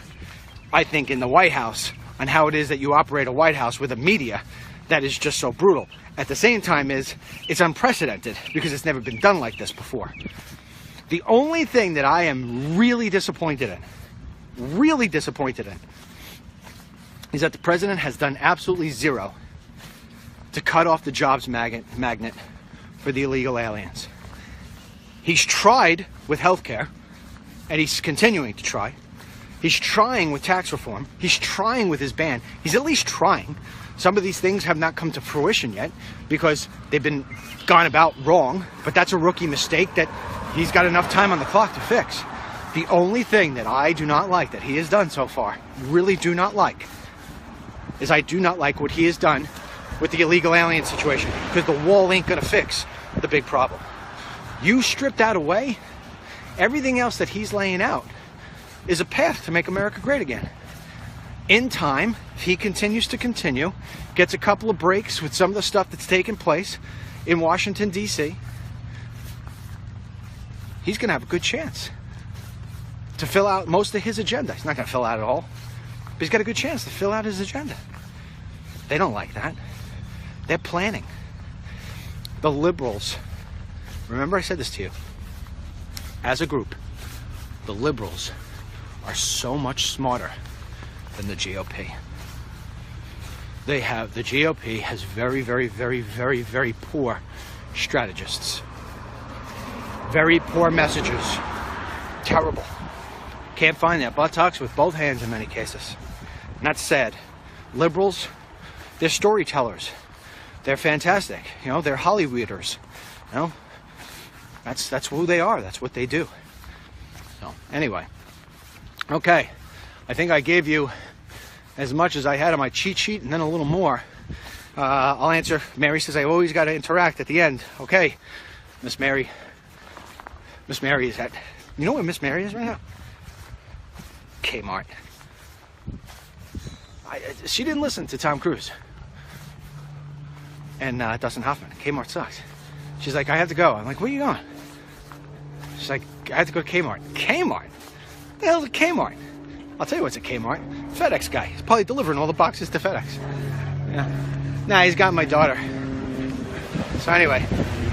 Speaker 1: I think, in the White House on how it is that you operate a White House with a media that is just so brutal. At the same time, it's unprecedented because it's never been done like this before. The only thing that I am really disappointed in, is that the president has done absolutely zero to cut off the jobs magnet for the illegal aliens. He's tried with healthcare, and he's continuing to try. He's trying with tax reform. He's trying with his ban. He's at least trying. Some of these things have not come to fruition yet because they've been gone about wrong, but that's a rookie mistake that he's got enough time on the clock to fix. The only thing that I do not like that he has done so far, really do not like, is I do not like what he has done with the illegal alien situation, because the wall ain't gonna fix the big problem. You strip that away, everything else that he's laying out is a path to make America great again. In time, if he continues to gets a couple of breaks with some of the stuff that's taking place in Washington, D.C., he's going to have a good chance to fill out most of his agenda. He's not going to fill out it all, but he's got a good chance to fill out his agenda. They don't like that. They're planning. The liberals, remember I said this to you, as a group, the liberals are so much smarter than the GOP. The GOP has very, very, very, very, very poor strategists. Very poor messages. Terrible. Can't find their buttocks with both hands in many cases. And that's sad. Liberals, they're storytellers. They're fantastic. You know, they're Hollywooders. You know, that's who they are. That's what they do. So, anyway. Okay. I think I gave you as much as I had on my cheat sheet and then a little more. I'll answer. Mary says I always got to interact at the end. Okay, Miss Mary. Miss Mary is at... You know where Miss Mary is right now? Kmart. She didn't listen to Tom Cruise and Dustin Hoffman. Kmart sucks. She's like, I have to go. I'm like, where are you going? She's like, I have to go to Kmart. Kmart? The hell's a Kmart? I'll tell you what's a Kmart. FedEx guy. He's probably delivering all the boxes to FedEx. Yeah. Nah, he's got my daughter. So anyway,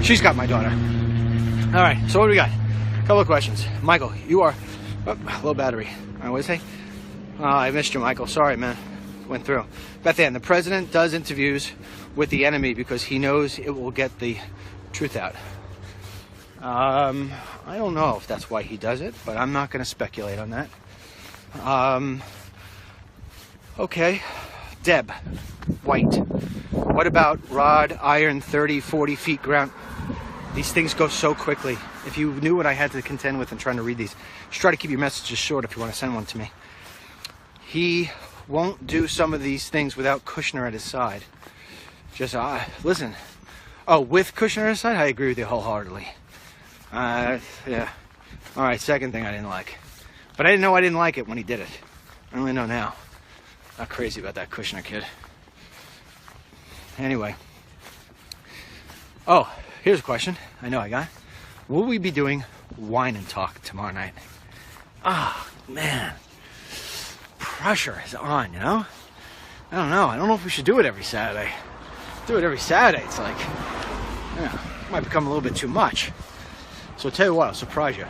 Speaker 1: she's got my daughter. All right, so what do we got? A couple of questions. Michael, you are... Oh, low battery. All right, what did I say? Oh, I missed you, Michael. Sorry, man. Went through. Beth Ann, the president does interviews with the enemy because he knows it will get the truth out. I don't know if that's why he does it, but I'm not going to speculate on that. Okay. Deb White. What about rod, iron, 30, 40 feet ground? These things go so quickly. If you knew what I had to contend with in trying to read these, just try to keep your messages short if you want to send one to me. He won't do some of these things without Kushner at his side. Just, listen. Oh, with Kushner at his side? I agree with you wholeheartedly. Yeah. All right, second thing I didn't like. But I didn't know I didn't like it when he did it. I only know now. Not crazy about that Kushner kid. Anyway. Oh, here's a question I know I got. Will we be doing wine and talk tomorrow night? Oh, man. Pressure is on, you know? I don't know. I don't know if we should do it every Saturday. Do it every Saturday. It's like, you know, it might become a little bit too much. So I'll tell you what, I'll surprise you.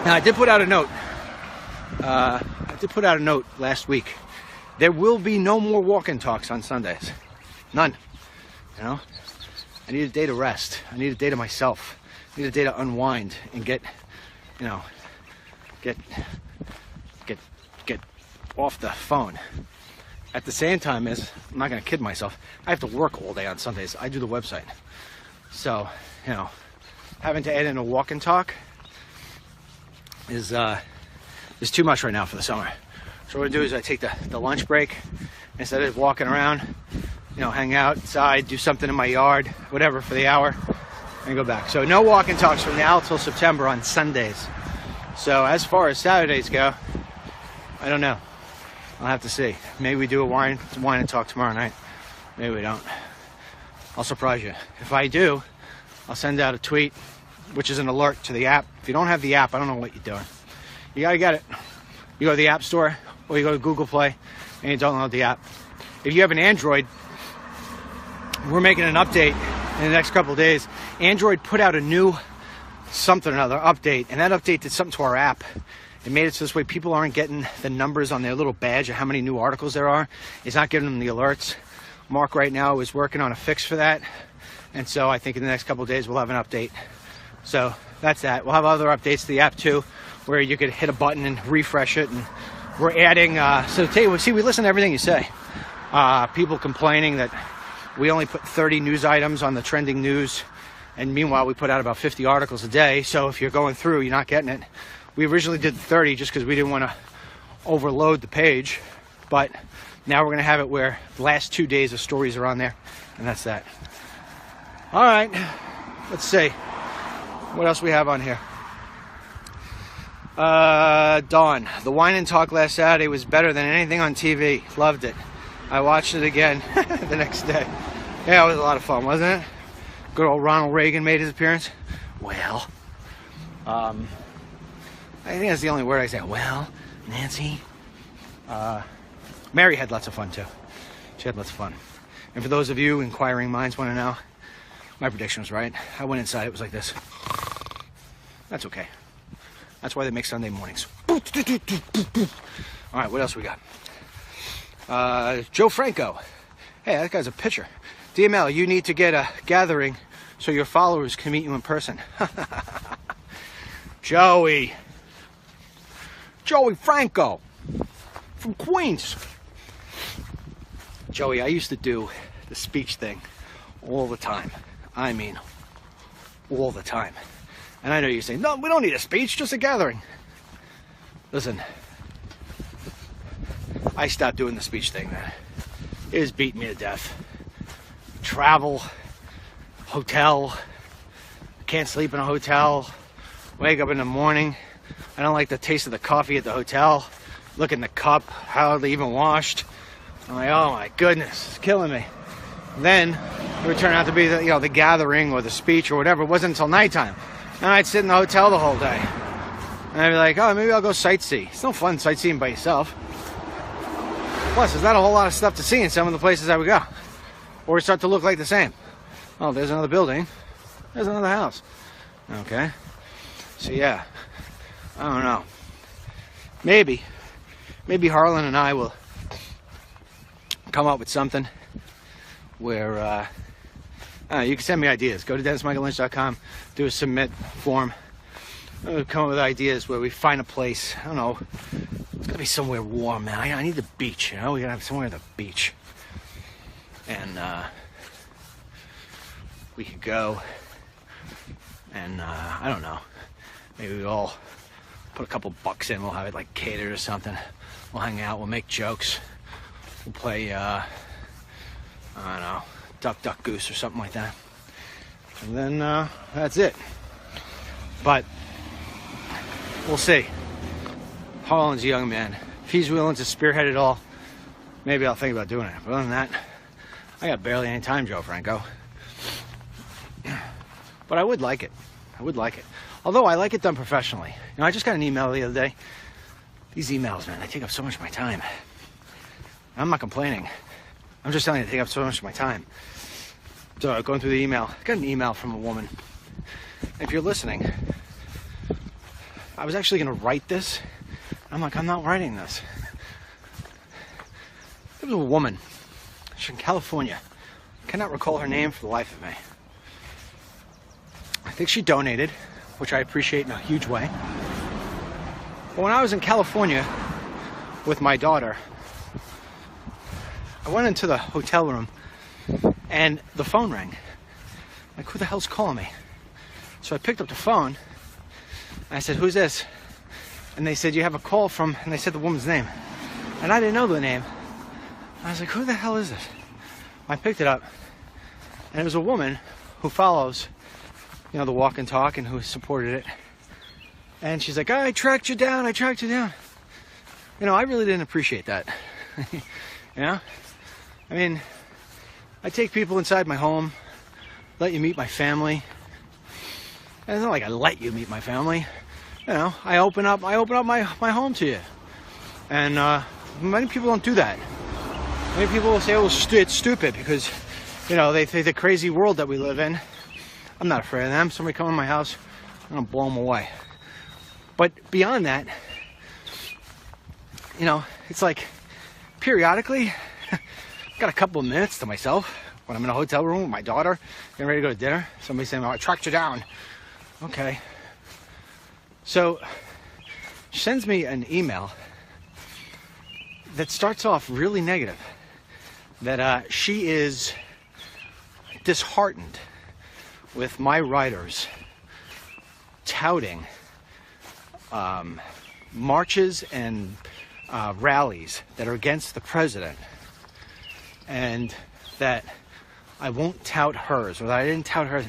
Speaker 1: Now, I did put out a note. Last week. There will be no more walk-in talks on Sundays. None. You know? I need a day to rest. I need a day to myself. I need a day to unwind and get off the phone. At the same time as, I'm not going to kid myself, I have to work all day on Sundays. I do the website. So, you know, having to add in a walk and talk is too much right now for the summer. So what I do is I take the lunch break, instead of walking around, you know, hang out outside, do something in my yard, whatever, for the hour, and go back. So no walk and talks from now till September on Sundays. So as far as Saturdays go, I don't know. I'll have to see. Maybe we do a wine and talk tomorrow night. Maybe we don't. I'll surprise you. If I do, I'll send out a tweet which is an alert to the app. If you don't have the app, I don't know what you're doing. You gotta get it. You go to the App Store or you go to Google Play and you download the app. If you have an Android, we're making an update in the next couple of days. Android put out a new something or another update, and that update did something to our app. It made it so this way people aren't getting the numbers on their little badge of how many new articles there are. It's not giving them the alerts. Mark right now is working on a fix for that, and so I think in the next couple of days we'll have an update. So that's that. We'll have other updates to the app too, where you could hit a button and refresh it, and we're adding so see, we listen to everything you say. People complaining that we only put 30 news items on the trending news, and meanwhile we put out about 50 articles a day. So if you're going through, you're not getting it. We originally did 30 just because we didn't want to overload the page, but now we're going to have it where the last 2 days of stories are on there, and that's that. All right, let's see what else we have on here. Dawn, the wine and talk last Saturday was better than anything on TV. Loved it. I watched it again the next day. Yeah, it was a lot of fun, wasn't it? Good old Ronald Reagan made his appearance. Well, I think that's the only word I say. Well, Nancy. Mary had lots of fun too. She had lots of fun. And for those of you inquiring minds want to know, my prediction was right. I went inside, it was like this. That's okay. That's why they make Sunday mornings. All right, what else we got? Joe Franco. Hey, that guy's a pitcher. DML, you need to get a gathering so your followers can meet you in person. Joey Franco from Queens. Joey, I used to do the speech thing all the time. I mean, all the time. And I know you're saying, no, we don't need a speech, just a gathering. Listen, I stopped doing the speech thing, man. It was beating me to death. Travel, hotel, can't sleep in a hotel, wake up in the morning. I don't like the taste of the coffee at the hotel. Look in the cup, hardly even washed. I'm like, oh my goodness, it's killing me. Then it would turn out to be the gathering or the speech or whatever. It wasn't until nighttime. And I'd sit in the hotel the whole day. And I'd be like, oh, maybe I'll go sightsee. It's no fun sightseeing by yourself. Plus, there's not a whole lot of stuff to see in some of the places I would go. Or start to look like the same. Oh, there's another building. There's another house. Okay. So yeah, I don't know. Maybe Harlan and I will come up with something where you can send me ideas. Go to DennisMichaelLynch.com, do a submit form. Come up with ideas where we find a place. I don't know. It's gotta be somewhere warm, man. I need the beach, you know? We gotta have somewhere at the beach. And we could go and I don't know. Maybe we all put a couple bucks in. We'll have it like catered or something. We'll hang out. We'll make jokes. We'll play, I don't know, Duck Goose or something like that. And then that's it. But we'll see. Harlan's a young man. If he's willing to spearhead it all, maybe I'll think about doing it. But other than that, I got barely any time, Joe Franco. But I would like it. I would like it. Although I like it done professionally. You know, I just got an email the other day. These emails, man, they take up so much of my time. I'm not complaining. I'm just telling you, they take up so much of my time. So going through the email, I got an email from a woman. If you're listening, I was actually going to write this. I'm like, I'm not writing this. There was a woman. She's in California. I cannot recall her name for the life of me. I think she donated, which I appreciate in a huge way. But when I was in California with my daughter, I went into the hotel room and the phone rang. Like, who the hell's calling me? So I picked up the phone and I said, who's this? And they said, you have a call from, and they said the woman's name. And I didn't know the name. I was like, who the hell is this? I picked it up and it was a woman who follows, you know, the walk and talk and who supported it. And she's like, oh, I tracked you down. You know, I really didn't appreciate that. You know? I mean, I take people inside my home, let you meet my family. And it's not like I let you meet my family. You know, I open up my home to you. And many people don't do that. Many people will say, oh, it's stupid because, you know, they think the crazy world that we live in. I'm not afraid of them. Somebody come in my house, I'm gonna blow them away. But beyond that, you know, it's like periodically, got a couple of minutes to myself when I'm in a hotel room with my daughter, getting ready to go to dinner. Somebody saying, oh, I tracked you down. Okay. So she sends me an email that starts off really negative. That she is disheartened with my writers touting marches and rallies that are against the president, and that I won't tout hers, or that I didn't tout hers.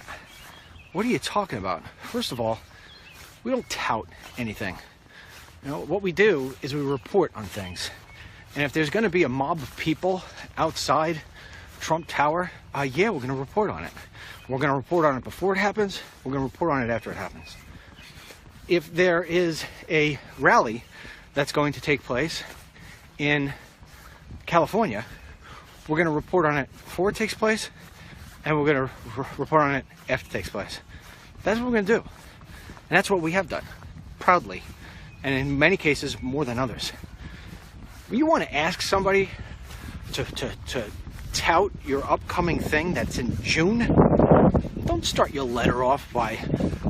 Speaker 1: What are you talking about? First of all, we don't tout anything. You know, what we do is we report on things. And if there's going to be a mob of people outside Trump Tower, yeah, we're going to report on it. We're going to report on it before it happens. We're going to report on it after it happens. If there is a rally that's going to take place in California, we're going to report on it before it takes place, and we're going to report on it after it takes place. That's what we're going to do. And that's what we have done, proudly, and in many cases more than others. You want to ask somebody to tout your upcoming thing that's in June? Don't start your letter off by,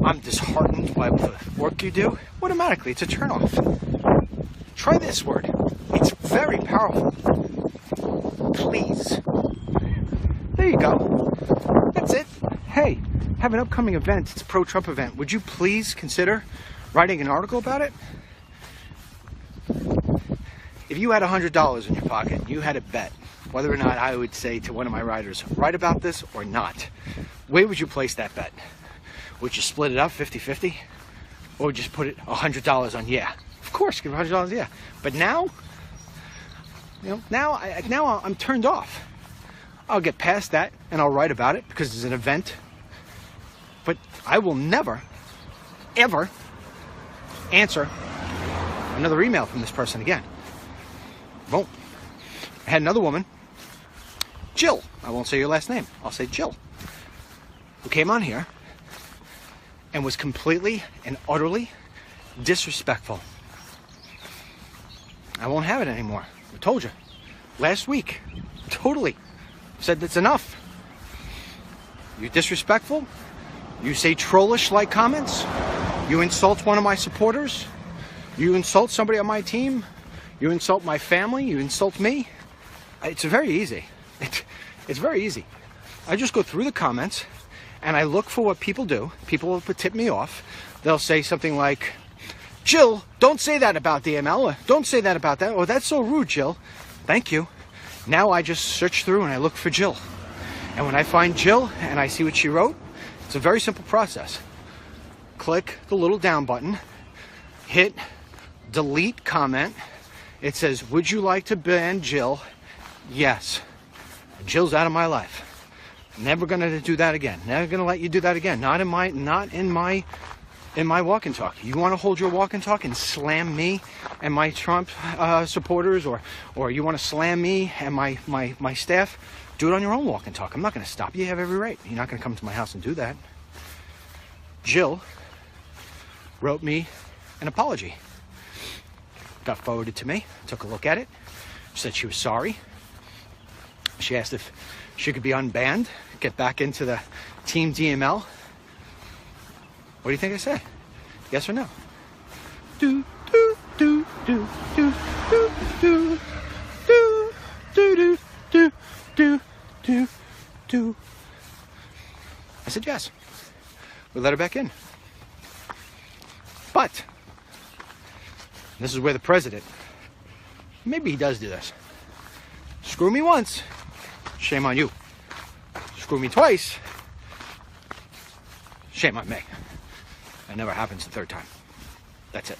Speaker 1: I'm disheartened by the work you do. Automatically, it's a turnoff. Try this word. It's very powerful. Please. There you go. That's it. Hey, have an upcoming event. It's a pro-Trump event. Would you please consider writing an article about it? If you had $100 in your pocket, you had a bet whether or not I would say to one of my writers, write about this or not. Where would you place that bet? Would you split it up 50-50? Or would you just put it $100 on yeah? Of course, give $100 yeah. But now, you know, now I'm turned off. I'll get past that and I'll write about it because it's an event. But I will never, ever answer another email from this person again. Won't. I had another woman, Jill. I won't say your last name. I'll say Jill, who came on here and was completely and utterly disrespectful. I won't have it anymore. I told you. Last week. Totally. Said that's enough. You're disrespectful. You say trollish-like comments. You insult one of my supporters. You insult somebody on my team. You insult my family. You insult me. It's very easy. It's very easy. I just go through the comments and I look for what people do. People will tip me off. They'll say something like, Jill, don't say that about DML. Or, don't say that about that. Oh, that's so rude, Jill. Thank you. Now I just search through and I look for Jill. And when I find Jill and I see what she wrote, it's a very simple process. Click the little down button, hit delete comment. It says, would you like to ban Jill? Yes. Jill's out of my life. Never gonna do that again. Never gonna let you do that again. Not in my walk and talk. You want to hold your walk and talk and slam me and my Trump supporters, or you want to slam me and my staff? Do it on your own walk and talk. I'm not going to stop you. You have every right. You're not going to come to my house and do that. Jill wrote me an apology. Got forwarded to me. Took a look at it. Said she was sorry. She asked if she could be unbanned, get back into the Team DML. What do you think I said? Yes or no? Do do do do do do do do do do do do do. I said yes. We let her back in. But this is where the president, maybe he does do this. Screw me once, shame on you. Screw me twice, shame on me. It never happens the third time. That's it.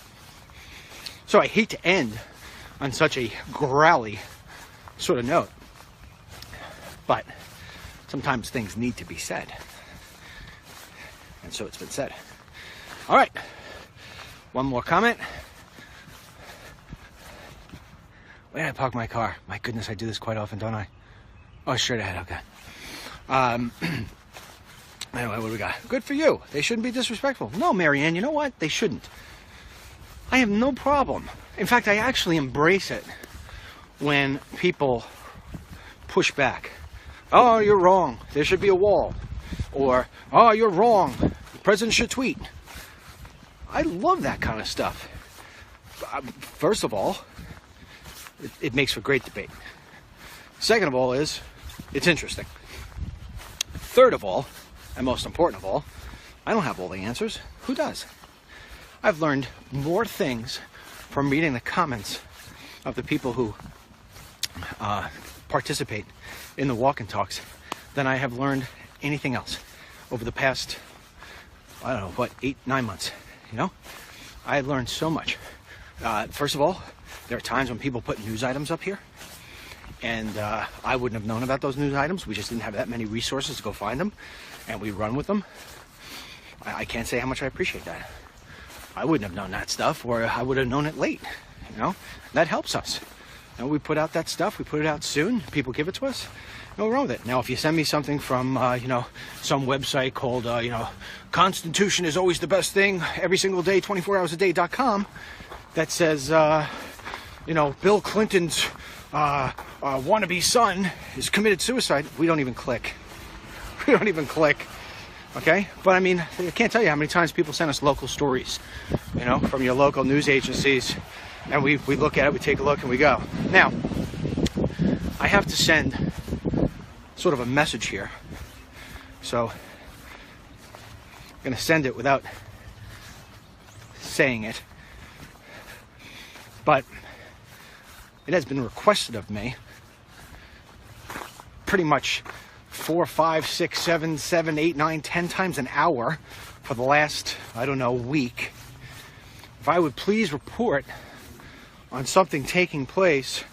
Speaker 1: So I hate to end on such a growly sort of note, but sometimes things need to be said. And so it's been said. All right, one more comment. Where did I park my car? My goodness, I do this quite often, don't I? Oh, straight ahead, okay. Anyway, what do we got? Good for you. They shouldn't be disrespectful. No, Marianne, you know what? They shouldn't. I have no problem. In fact, I actually embrace it when people push back. Oh, you're wrong. There should be a wall. Or, oh, you're wrong. The president should tweet. I love that kind of stuff. First of all, it makes for great debate. Second of all is, it's interesting. Third of all, and most important of all, I don't have all the answers. Who does? I've learned more things from reading the comments of the people who participate in the walk and talks than I have learned anything else over the past, I don't know, what, 8-9 months, you know? I have learned so much. First of all, there are times when people put news items up here, and I wouldn't have known about those news items. We just didn't have that many resources to go find them, and we run with them. I can't say how much I appreciate that. I wouldn't have known that stuff, or I would have known it late, you know? That helps us. You know, we put out that stuff, we put it out soon, people give it to us, no wrong with it. Now, if you send me something from, you know, some website called, you know, Constitution is always the best thing, every single day, 24hoursaday.com, that says, you know, Bill Clinton's wannabe son is committed suicide, we don't even click. We don't even click. Okay? But I mean, I can't tell you how many times people send us local stories, you know, from your local news agencies, and we look at it, we take a look, and we go. Now, I have to send sort of a message here. So, I'm going to send it without saying it. But it has been requested of me pretty much 4, 5, 6, 7, 7, 8, 9, 10 times an hour for the last, I don't know, week. If I would please report on something taking place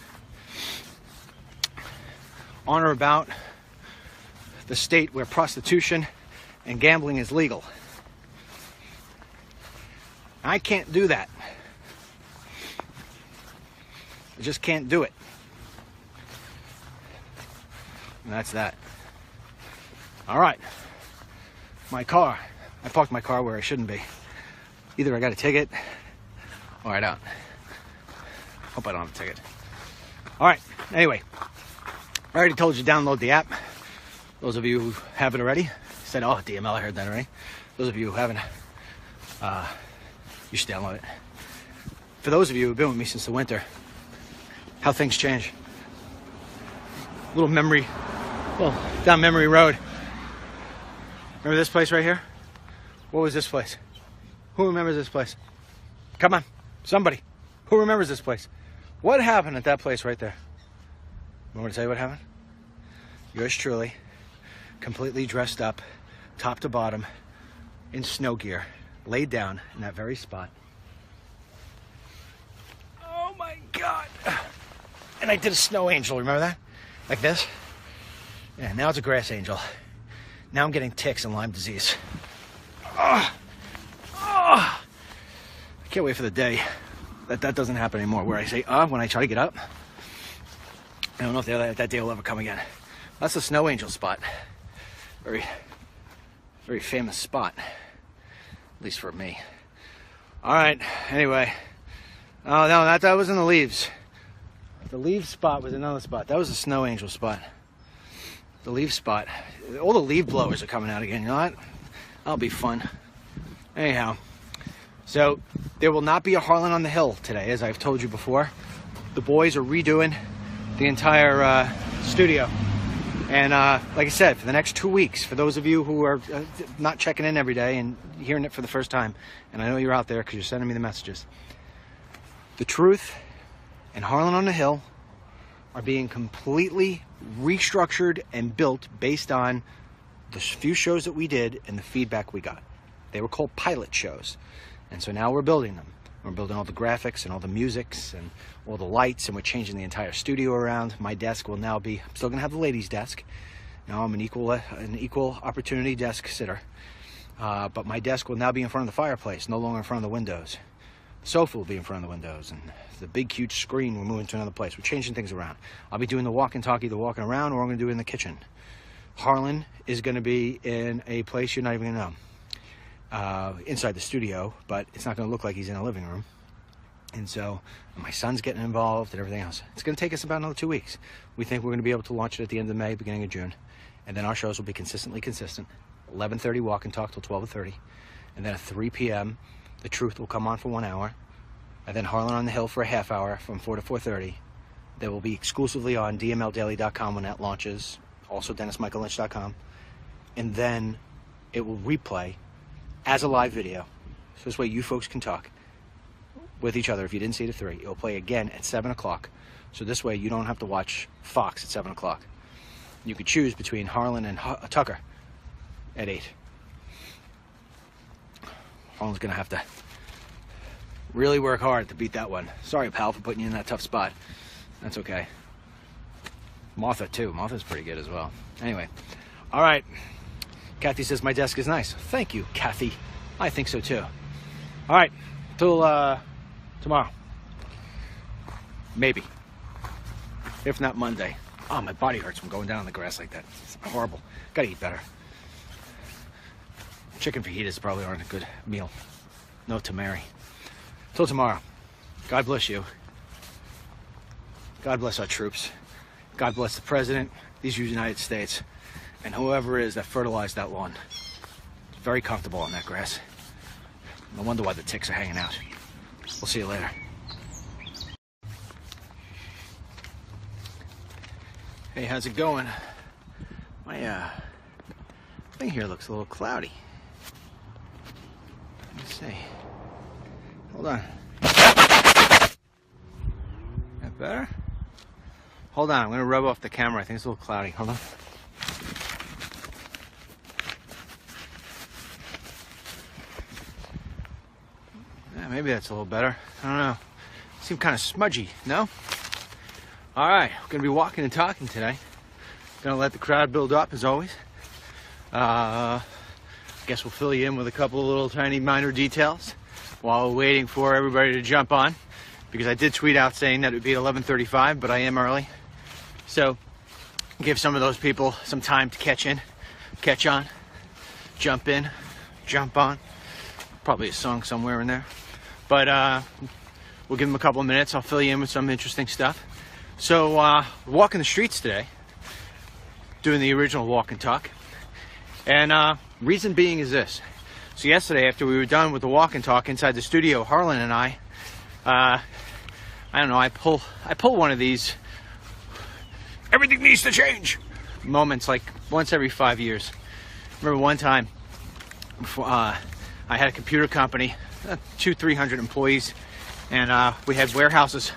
Speaker 1: on or about the state where prostitution and gambling is legal. I can't do that. I just can't do it. And that's that. All right. My car. I parked my car where I shouldn't be. Either I got a ticket or I don't. Hope I don't have a ticket. All right. Anyway, I already told you to download the app. Those of you who have it already said, oh, DML, I heard that already. Those of you who haven't, you should download it. For those of you who have been with me since the winter, how things change. Little memory, well, down memory road. Remember this place right here? What was this place? Who remembers this place? Come on, somebody. Who remembers this place? What happened at that place right there? Want me to tell you what happened? Yours truly, completely dressed up, top to bottom, in snow gear, laid down in that very spot. Oh my God. And I did a snow angel, remember that? Like this? Yeah, now it's a grass angel. Now I'm getting ticks and Lyme disease. I can't wait for the day that doesn't happen anymore, where I say, when I try to get up. I don't know if that day will ever come again. That's the snow angel spot. Very, very famous spot. At least for me. All right, anyway. Oh, no, that was in the leaves. The leaf spot was another spot. That was the snow angel spot. The leaf spot. All the leaf blowers are coming out again. You know what? That'll be fun. Anyhow, so there will not be a Harlan on the Hill today, as I've told you before. The boys are redoing the entire studio. And like I said, for the next 2 weeks, for those of you who are not checking in every day and hearing it for the first time, and I know you're out there because you're sending me the messages, the Truth and Harlan on the Hill are being completely restructured and built based on the few shows that we did and the feedback we got. They were called pilot shows. And so now we're building them. We're building all the graphics and all the musics and all the lights, and we're changing the entire studio around. My desk will now be, I'm still gonna have the ladies' desk. Now I'm an equal opportunity desk sitter. But my desk will now be in front of the fireplace, no longer in front of the windows. The sofa will be in front of the windows, and the big, huge screen we're moving to another place. We're changing things around. I'll be doing the walk and talk, either walking around or I'm going to do it in the kitchen. Harlan is going to be in a place you're not even going to know. Inside the studio, but it's not going to look like he's in a living room. And so my son's getting involved and everything else. It's going to take us about another 2 weeks. We think we're going to be able to launch it at the end of May, beginning of June. And then our shows will be consistently consistent. 11:30 walk and talk till 12:30. And then at 3 p.m., The Truth will come on for 1 hour. And then Harlan on the Hill for a half hour from 4 to 4:30. They will be exclusively on dmldaily.com when that launches. Also DennisMichaelLynch.com. And then it will replay as a live video. So this way you folks can talk with each other if you didn't see it at 3. It will play again at 7 o'clock. So this way you don't have to watch Fox at 7 o'clock. You could choose between Harlan and Tucker at 8. Harlan's going to have to really work hard to beat that one. Sorry, pal, for putting you in that tough spot. That's okay. Martha, too. Martha's pretty good as well. Anyway. All right. Kathy says my desk is nice. Thank you, Kathy. I think so, too. All right. Till tomorrow. Maybe. If not Monday. Oh, my body hurts from going down on the grass like that. It's horrible. Gotta eat better. Chicken fajitas probably aren't a good meal. No to Mary. Till tomorrow. God bless you. God bless our troops. God bless the president, these United States, and whoever it is that fertilized that lawn. It's very comfortable on that grass. No wonder why the ticks are hanging out. We'll see you later. Hey, how's it going? My thing here looks a little cloudy. Let me see. Hold on. That better? Hold on, I'm gonna rub off the camera. I think it's a little cloudy. Hold on. Yeah, maybe that's a little better. I don't know. Seems kind of smudgy, no? All right, we're gonna be walking and talking today. Gonna let the crowd build up as always. Guess we'll fill you in with a couple of little tiny minor details while we're waiting for everybody to jump on, because I did tweet out saying that it would be at 11:35, but I am early. So give some of those people some time to catch on, jump in, jump on. Probably a song somewhere in there. But we'll give them a couple of minutes. I'll fill you in with some interesting stuff. So walking the streets today, doing the original walk and talk. And reason being is this. So yesterday, after we were done with the walk and talk inside the studio, Harlan and I don't know, I pull one of these everything needs to change moments like once every 5 years. Remember one time before, I had a computer company, 200-300 employees, and we had warehouses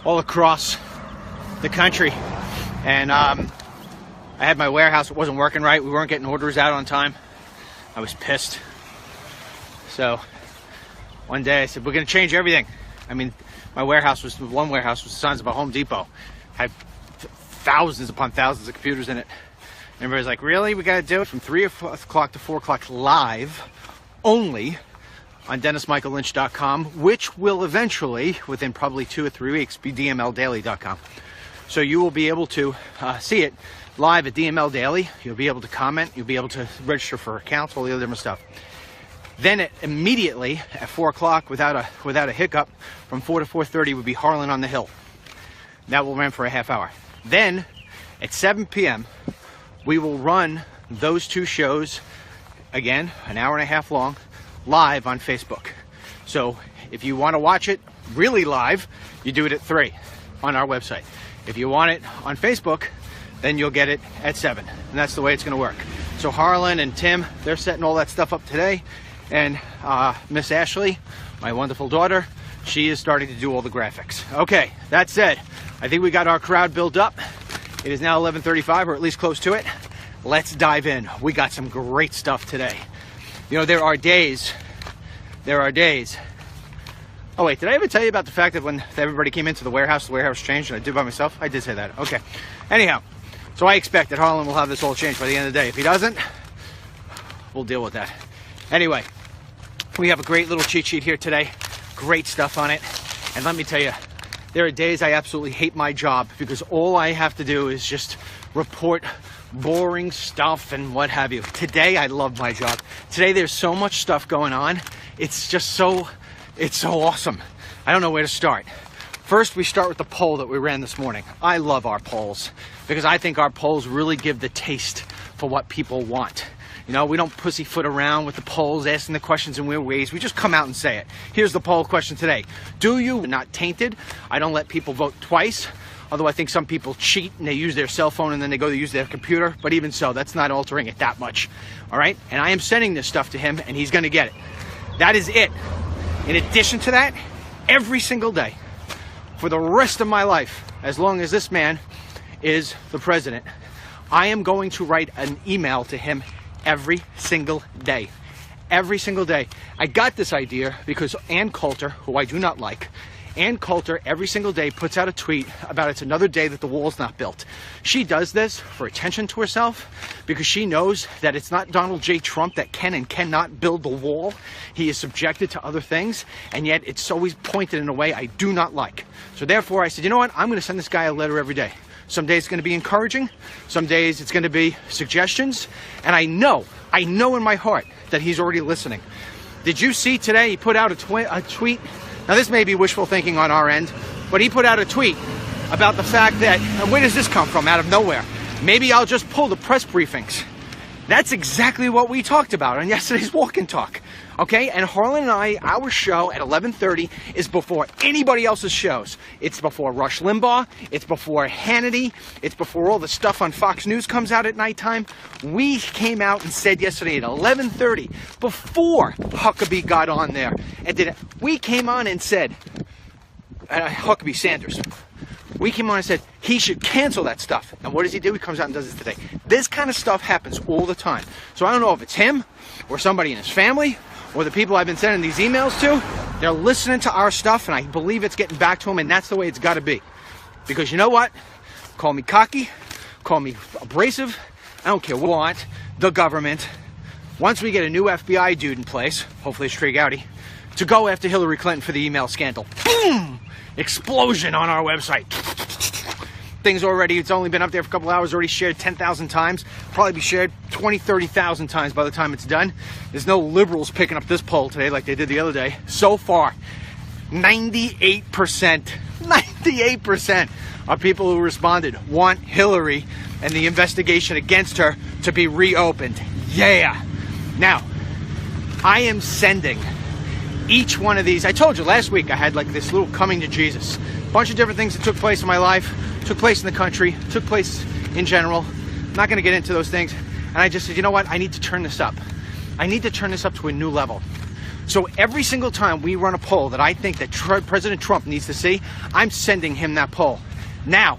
Speaker 1: all across the country. And I had my warehouse, it wasn't working right. We weren't getting orders out on time. I was pissed. So one day I said, we're gonna change everything. I mean, one warehouse was the size of a Home Depot. Had thousands upon thousands of computers in it. And everybody's like, really? We gotta do it from 3 o'clock to 4 o'clock live, only on DennisMichaelLynch.com, which will eventually, within probably 2 or 3 weeks, be DMLDaily.com. So you will be able to see it live at DML Daily. You'll be able to comment. You'll be able to register for accounts, all the other different stuff. Then immediately at 4 o'clock, without a hiccup, from 4 to 4:30 would be Harlan on the Hill. That will run for a half hour. Then at 7 p.m. we will run those two shows again, an hour and a half long, live on Facebook. So if you want to watch it really live, you do it at 3 on our website. If you want it on Facebook, then you'll get it at 7. And that's the way it's going to work. So Harlan and Tim, they're setting all that stuff up today. And Miss Ashley, my wonderful daughter, she is starting to do all the graphics. Okay, that said, I think we got our crowd built up. It is now 11:35, or at least close to it. Let's dive in. We got some great stuff today. You know, there are days. Oh wait, did I ever tell you about the fact that when everybody came into the warehouse changed and I did by myself? I did say that. Okay. Anyhow, so I expect that Harlan will have this all changed by the end of the day. If he doesn't, we'll deal with that. Anyway, we have a great little cheat sheet here today. Great stuff on it. And let me tell you, there are days I absolutely hate my job because all I have to do is just report boring stuff and what have you. Today, I love my job. Today, there's so much stuff going on. It's just so awesome. I don't know where to start. First, we start with the poll that we ran this morning. I love our polls because I think our polls really give the taste for what people want. You know, we don't pussyfoot around with the polls, asking the questions in weird ways. We just come out and say it. Here's the poll question today. Do you, not tainted? I don't let people vote twice. Although I think some people cheat and they use their cell phone and then they go to use their computer. But even so, that's not altering it that much. All right? And I am sending this stuff to him and he's going to get it. That is it. In addition to that, every single day, for the rest of my life, as long as this man is the president, I am going to write an email to him every single day. Every single day. I got this idea because Ann Coulter, who I do not like, Ann Coulter every single day puts out a tweet about it's another day that the wall's not built. She does this for attention to herself because she knows that it's not Donald J. Trump that can and cannot build the wall. He is subjected to other things, and yet it's always pointed in a way I do not like. So therefore I said, you know what? I'm going to send this guy a letter every day. Some days it's going to be encouraging. Some days it's going to be suggestions. And I know in my heart that he's already listening. Did you see today he put out a tweet? Now this may be wishful thinking on our end, but he put out a tweet about the fact that, and where does this come from? Out of nowhere. Maybe I'll just pull the press briefings. That's exactly what we talked about on yesterday's Walk and Talk. Okay, and Harlan and I, our show at 11:30 is before anybody else's shows. It's before Rush Limbaugh, it's before Hannity, it's before all the stuff on Fox News comes out at nighttime. We came out and said yesterday at 11:30, before Huckabee got on there, and we came on and said, Huckabee Sanders, we came on and said he should cancel that stuff. And what does he do? He comes out and does it today. This kind of stuff happens all the time. So I don't know if it's him or somebody in his family or the people I've been sending these emails to. They're listening to our stuff and I believe it's getting back to them, and that's the way it's got to be. Because you know what? Call me cocky, call me abrasive, I don't care what I want. The government, once we get a new FBI dude in place, hopefully it's Trey Gowdy, to go after Hillary Clinton for the email scandal. Boom! Explosion on our website. Things already, it's only been up there for a couple hours, already shared 10,000 times. Probably be shared 20, 30,000 times by the time it's done. There's no liberals picking up this poll today like they did the other day. So far, 98% of people who responded want Hillary and the investigation against her to be reopened. Yeah. Now, I am sending each one of these. I told you last week I had like this little coming to Jesus. A bunch of different things that took place in my life, took place in the country, took place in general. I'm not going to get into those things. And I just said, you know what? I need to turn this up. I need to turn this up to a new level. So every single time we run a poll that I think that President Trump needs to see, I'm sending him that poll. Now,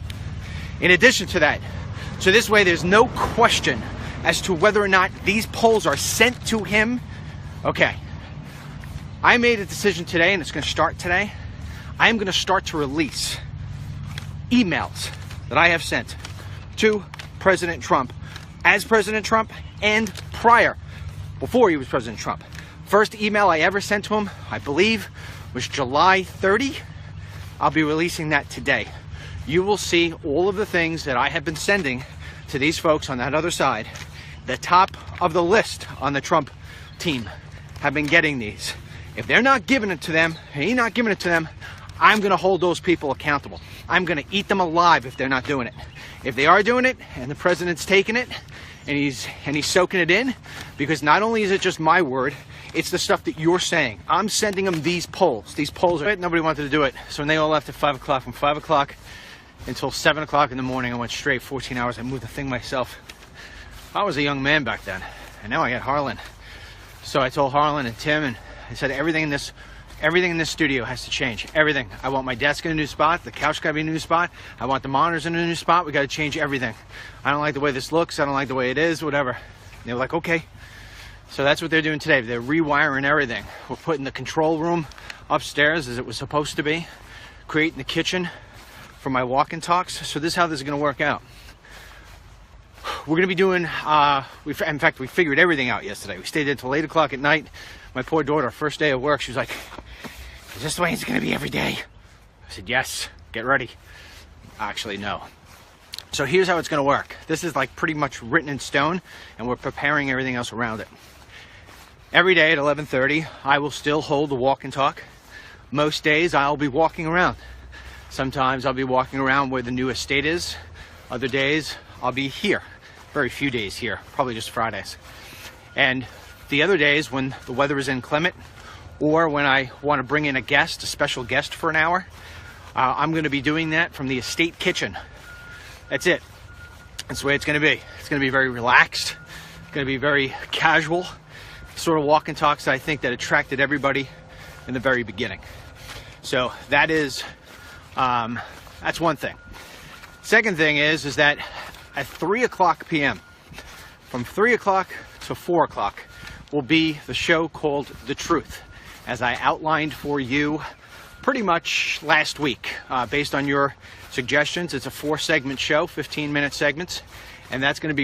Speaker 1: in addition to that, so this way there's no question as to whether or not these polls are sent to him. Okay. I made a decision today, and it's going to start today. I am going to start to release emails that I have sent to President Trump, as President Trump, and prior, before he was President Trump. First email I ever sent to him, I believe, was July 30. I'll be releasing that today. You will see all of the things that I have been sending to these folks on that other side. The top of the list on the Trump team have been getting these. If they're not giving it to them, and he's not giving it to them, I'm going to hold those people accountable. I'm going to eat them alive if they're not doing it. If they are doing it, and the president's taking it, and he's soaking it in, because not only is it just my word, it's the stuff that you're saying. I'm sending them these polls. These polls are, nobody wanted to do it. So when they all left at 5 o'clock, from 5 o'clock until 7 o'clock in the morning, I went straight 14 hours. I moved the thing myself. I was a young man back then, and now I got Harlan. So I told Harlan and Tim, and I said everything in this studio has to change. Everything. I want my desk in a new spot. The couch got to be in a new spot. I want the monitors in a new spot. We got to change everything. I don't like the way this looks. I don't like the way it is. Whatever. And they were like, okay. So that's what they're doing today. They're rewiring everything. We're putting the control room upstairs as it was supposed to be. Creating the kitchen for my walk and talks. So this is how this is going to work out. we're gonna be doing, in fact, we figured everything out yesterday. We stayed until 8 o'clock at night. My poor daughter, first day of work, she was like, is this the way it's gonna be every day? I said, yes, get ready. Actually, no. So here's how it's gonna work. This is like pretty much written in stone, and we're preparing everything else around it. Every day at 11:30, I will still hold the walk and talk. Most days I'll be walking around. Sometimes I'll be walking around where the new estate is. Other days I'll be here. Very few days here, probably just Fridays. And the other days when the weather is inclement, or when I want to bring in a guest, a special guest for an hour, I'm going to be doing that from the estate kitchen. That's it. That's the way it's going to be. It's going to be very relaxed. It's going to be very casual. Sort of walk and talks I think that attracted everybody in the very beginning. So that is, that's one thing. Second thing is that at 3 o'clock p.m., from 3 o'clock to 4 o'clock, will be the show called The Truth, as I outlined for you pretty much last week. Based on your suggestions, it's a 4-segment show, 15-minute segments, and that's going to be